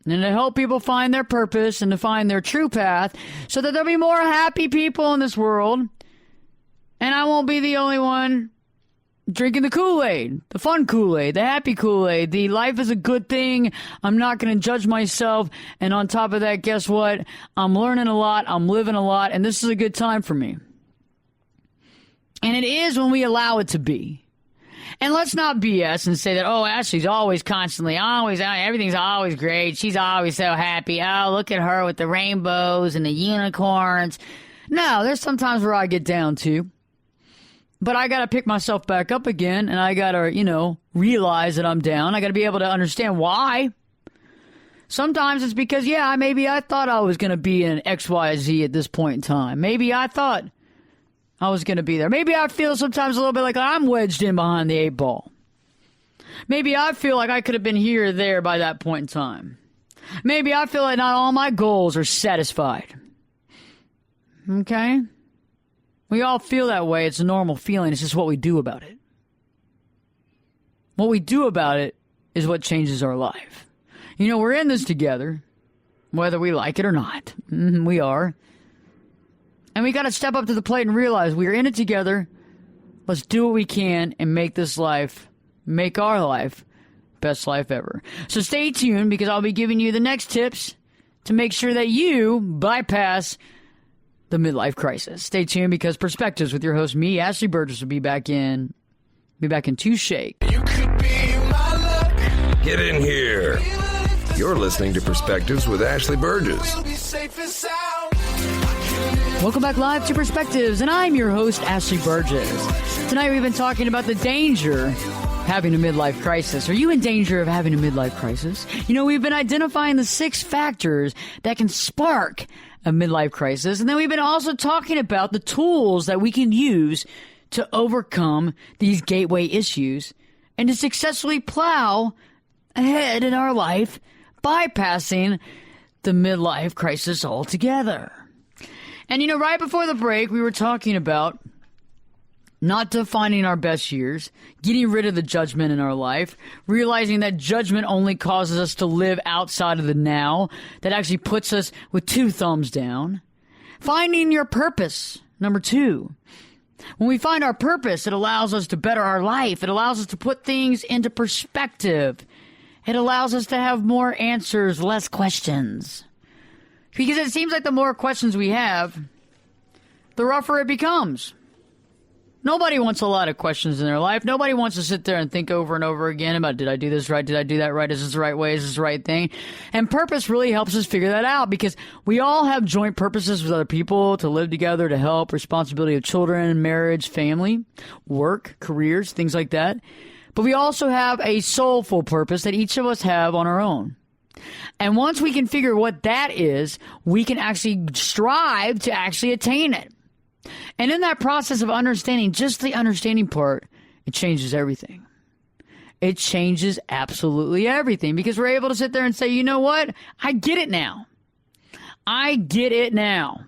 and to help people find their purpose and to find their true path so that there'll be more happy people in this world. And I won't be the only one drinking the Kool-Aid, the fun Kool-Aid, the happy Kool-Aid, the life is a good thing. I'm not going to judge myself. And on top of that, guess what? I'm learning a lot. I'm living a lot. And this is a good time for me. And it is when we allow it to be. And let's not BS and say that, oh, Ashley's always everything's always great. She's always so happy. Oh, look at her with the rainbows and the unicorns. No, there's some times where I get down too. But I got to pick myself back up again, and I got to, realize that I'm down. I got to be able to understand why. Sometimes it's because, maybe I thought I was going to be in XYZ at this point in time. Maybe I thought I was going to be there. Maybe I feel sometimes a little bit like I'm wedged in behind the 8 ball. Maybe I feel like I could have been here or there by that point in time. Maybe I feel like not all my goals are satisfied. Okay? We all feel that way. It's a normal feeling. It's just what we do about it. What we do about it is what changes our life. We're in this together, whether we like it or not. We are. And we got to step up to the plate and realize we're in it together. Let's do what we can and make our life, best life ever. So stay tuned because I'll be giving you the next tips to make sure that you bypass the midlife crisis. Stay tuned because Perspectives with your host, me, Ashley Burgess, will be back in 2 shake. You could be my luck. Get in here. You're listening to Perspectives with Ashley Burgess. We'll be safe and sound. Welcome back live to Perspectives, and I'm your host, Ashley Burgess. Tonight we've been talking about the danger of having a midlife crisis. Are you in danger of having a midlife crisis? We've been identifying the 6 factors that can spark a midlife crisis. And then we've been also talking about the tools that we can use to overcome these gateway issues and to successfully plow ahead in our life, bypassing the midlife crisis altogether. And right before the break, we were talking about not defining our best years, getting rid of the judgment in our life, realizing that judgment only causes us to live outside of the now, that actually puts us with 2 thumbs down. Finding your purpose, number 2. When we find our purpose, it allows us to better our life. It allows us to put things into perspective. It allows us to have more answers, less questions. Because it seems like the more questions we have, the rougher it becomes. Nobody wants a lot of questions in their life. Nobody wants to sit there and think over and over again about, did I do this right? Did I do that right? Is this the right way? Is this the right thing? And purpose really helps us figure that out because we all have joint purposes with other people, to live together, to help, responsibility of children, marriage, family, work, careers, things like that. But we also have a soulful purpose that each of us have on our own. And once we can figure what that is, we can actually strive to actually attain it. And in that process of understanding, just the understanding part, it changes everything. It changes absolutely everything because we're able to sit there and say, you know what? I get it now. I get it now.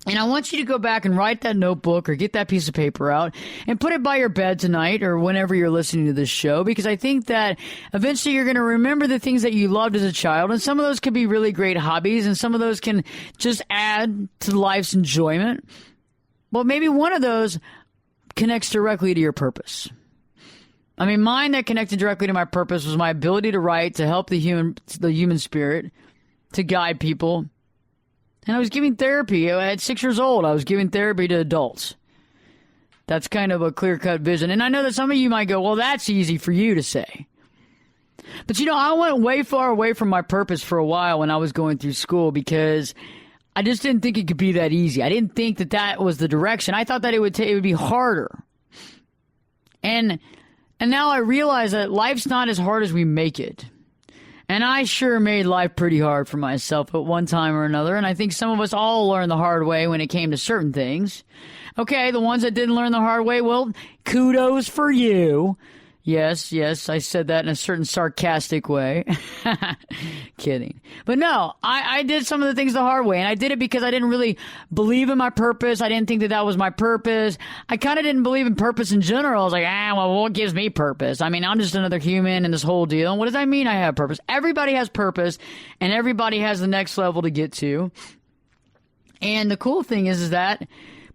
And I want you to go back and write that notebook or get that piece of paper out and put it by your bed tonight or whenever you're listening to this show, because I think that eventually you're going to remember the things that you loved as a child. And some of those could be really great hobbies and some of those can just add to life's enjoyment. But maybe one of those connects directly to your purpose. I mean, mine that connected directly to my purpose was my ability to write, to help the human spirit, to guide people. And I was giving therapy. At 6 years old, I was giving therapy to adults. That's kind of a clear-cut vision. And I know that some of you might go, well, that's easy for you to say. But, I went way far away from my purpose for a while when I was going through school because I just didn't think it could be that easy. I didn't think that that was the direction. I thought that it would be harder. And now I realize that life's not as hard as we make it. And I sure made life pretty hard for myself at one time or another. And I think some of us all learned the hard way when it came to certain things. Okay, the ones that didn't learn the hard way, well, kudos for you. Yes, I said that in a certain sarcastic way. Kidding. But no, I did some of the things the hard way, and I did it because I didn't really believe in my purpose. I didn't think that was my purpose. I kind of didn't believe in purpose in general. I was like, well, what gives me purpose? I mean, I'm just another human in this whole deal. And what does that mean I have purpose? Everybody has purpose, and everybody has the next level to get to. And the cool thing is that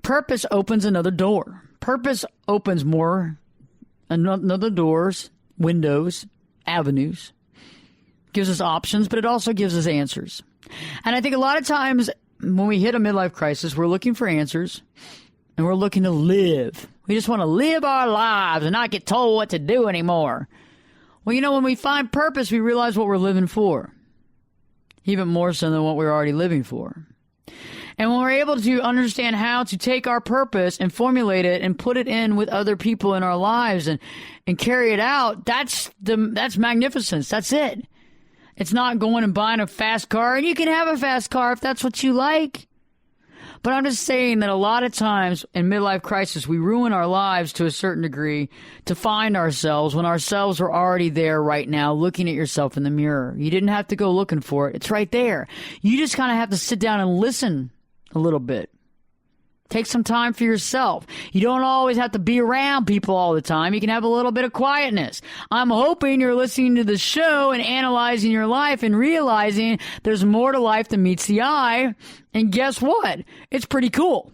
purpose opens another door. Purpose opens another doors, windows, avenues, gives us options, but it also gives us answers. And I think a lot of times when we hit a midlife crisis, we're looking for answers and we're looking to live. We just want to live our lives and not get told what to do anymore. Well, when we find purpose, we realize what we're living for, even more so than what we're already living for. And when we're able to understand how to take our purpose and formulate it and put it in with other people in our lives and carry it out, that's magnificence. That's it. It's not going and buying a fast car, and you can have a fast car if that's what you like. But I'm just saying that a lot of times in midlife crisis, we ruin our lives to a certain degree to find ourselves when ourselves are already there right now, looking at yourself in the mirror. You didn't have to go looking for it. It's right there. You just kind of have to sit down and listen a little bit. Take some time for yourself. You don't always have to be around people all the time. You can have a little bit of quietness. I'm hoping you're listening to the show and analyzing your life and realizing there's more to life than meets the eye. And guess what? It's pretty cool.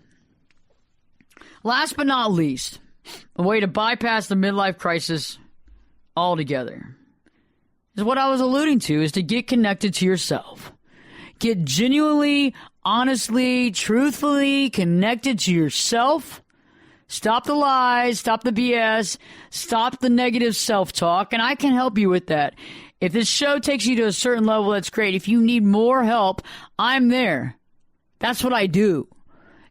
Last but not least, a way to bypass the midlife crisis altogether is what I was alluding to, is to get connected to yourself. Get genuinely, honestly, truthfully connected to yourself. Stop the lies, stop the BS, stop the negative self-talk, and I can help you with that. If this show takes you to a certain level, that's great. If you need more help, I'm there. That's what I do,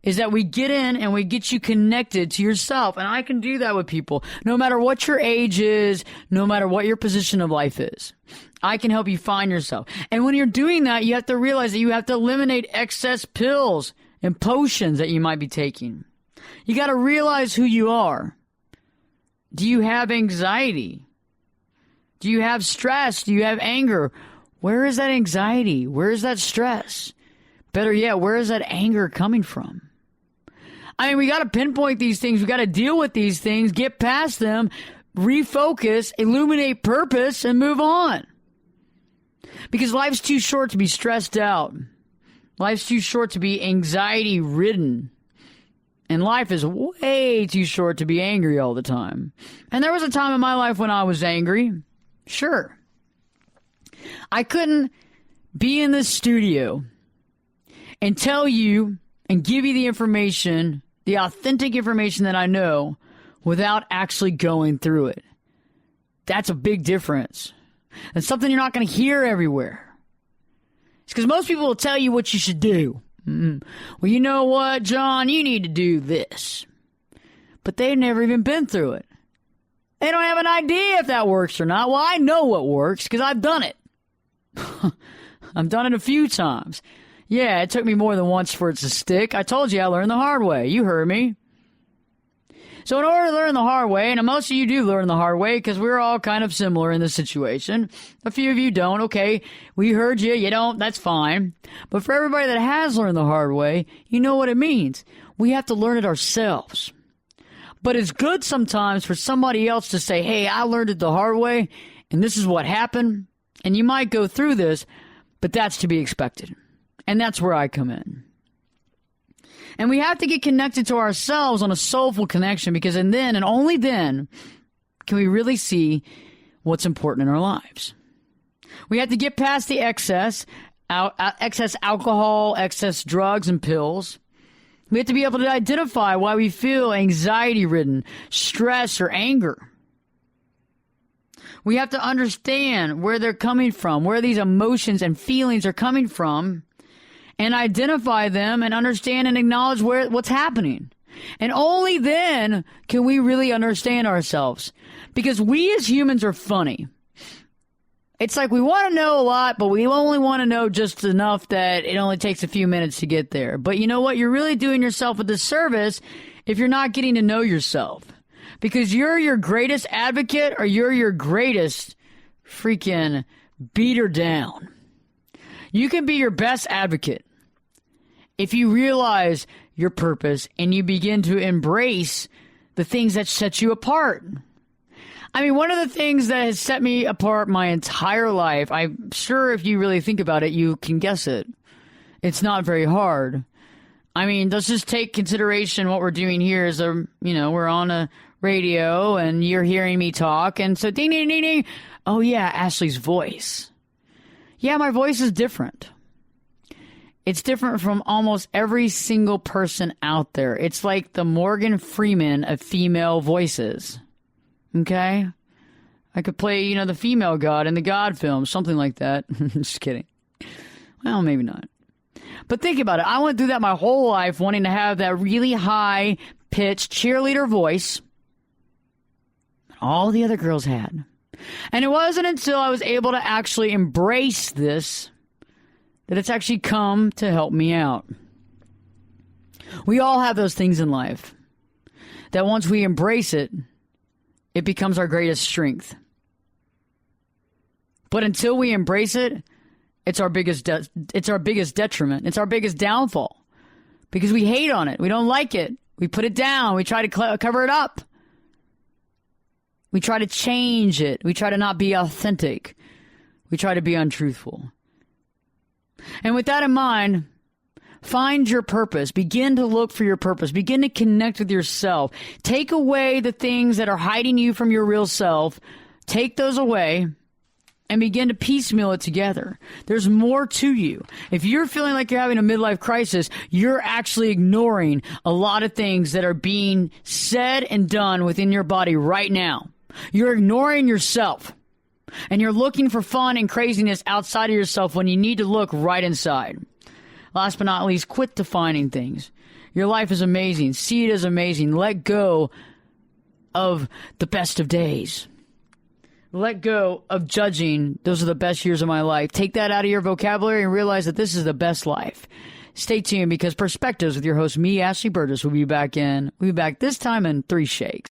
is that we get in and we get you connected to yourself, and I can do that with people, no matter what your age is, no matter what your position of life is. I can help you find yourself. And when you're doing that, you have to realize that you have to eliminate excess pills and potions that you might be taking. You got to realize who you are. Do you have anxiety? Do you have stress? Do you have anger? Where is that anxiety? Where is that stress? Better yet, where is that anger coming from? I mean, we got to pinpoint these things. We got to deal with these things, get past them, refocus, illuminate purpose, and move on. Because life's too short to be stressed out. Life's too short to be anxiety-ridden. And life is way too short to be angry all the time. And there was a time in my life when I was angry. Sure. I couldn't be in this studio and tell you and give you the information, the authentic information that I know, without actually going through it. That's a big difference. It's something you're not going to hear everywhere. It's because most people will tell you what you should do. Well, you know what, John? You need to do this. But they've never even been through it. They don't have an idea if that works or not. Well, I know what works because I've done it. I've done it a few times. Yeah, it took me more than once for it to stick. I told you I learned the hard way. You heard me. So in order to learn the hard way, and most of you do learn the hard way because we're all kind of similar in this situation. A few of you don't. Okay, we heard you. You don't. That's fine. But for everybody that has learned the hard way, you know what it means. We have to learn it ourselves. But it's good sometimes for somebody else to say, hey, I learned it the hard way, and this is what happened. And you might go through this, but that's to be expected. And that's where I come in. And we have to get connected to ourselves on a soulful connection, because then and only then can we really see what's important in our lives. We have to get past the excess alcohol, excess drugs and pills. We have to be able to identify why we feel anxiety-ridden, stress, or anger. We have to understand where they're coming from, where these emotions and feelings are coming from, and identify them and understand and acknowledge what's happening. And only then can we really understand ourselves. Because we as humans are funny. It's like we want to know a lot, but we only want to know just enough that it only takes a few minutes to get there. But you know what? You're really doing yourself a disservice if you're not getting to know yourself. Because you're your greatest advocate or you're your greatest freaking beater down. You can be your best advocate if you realize your purpose and you begin to embrace the things that set you apart. I mean, one of the things that has set me apart my entire life, I'm sure if you really think about it, you can guess it. It's not very hard. I mean, let's just take consideration what we're doing here is, we're on a radio and you're hearing me talk. And so ding, ding, ding, ding. Oh, yeah, Ashley's voice. Yeah, my voice is different. It's different from almost every single person out there. It's like the Morgan Freeman of female voices. Okay? I could play, the female god in the God film, something like that. Just kidding. Well, maybe not. But think about it. I went through that my whole life, wanting to have that really high-pitched cheerleader voice all the other girls had. And it wasn't until I was able to actually embrace this that it's actually come to help me out. We all have those things in life that once we embrace it, it becomes our greatest strength. But until we embrace it, it's our biggest detriment. It's our biggest downfall because we hate on it. We don't like it. We put it down. We try to cover it up. We try to change it. We try to not be authentic. We try to be untruthful. And with that in mind, find your purpose. Begin to look for your purpose. Begin to connect with yourself. Take away the things that are hiding you from your real self. Take those away and begin to piecemeal it together. There's more to you. If you're feeling like you're having a midlife crisis, you're actually ignoring a lot of things that are being said and done within your body right now. You're ignoring yourself. And you're looking for fun and craziness outside of yourself when you need to look right inside. Last but not least, quit defining things. Your life is amazing. See it as amazing. Let go of the best of days. Let go of judging. Those are the best years of my life. Take that out of your vocabulary and realize that this is the best life. Stay tuned because Perspectives with your host, me, Ashley Burgess, will be back this time in 3 shakes.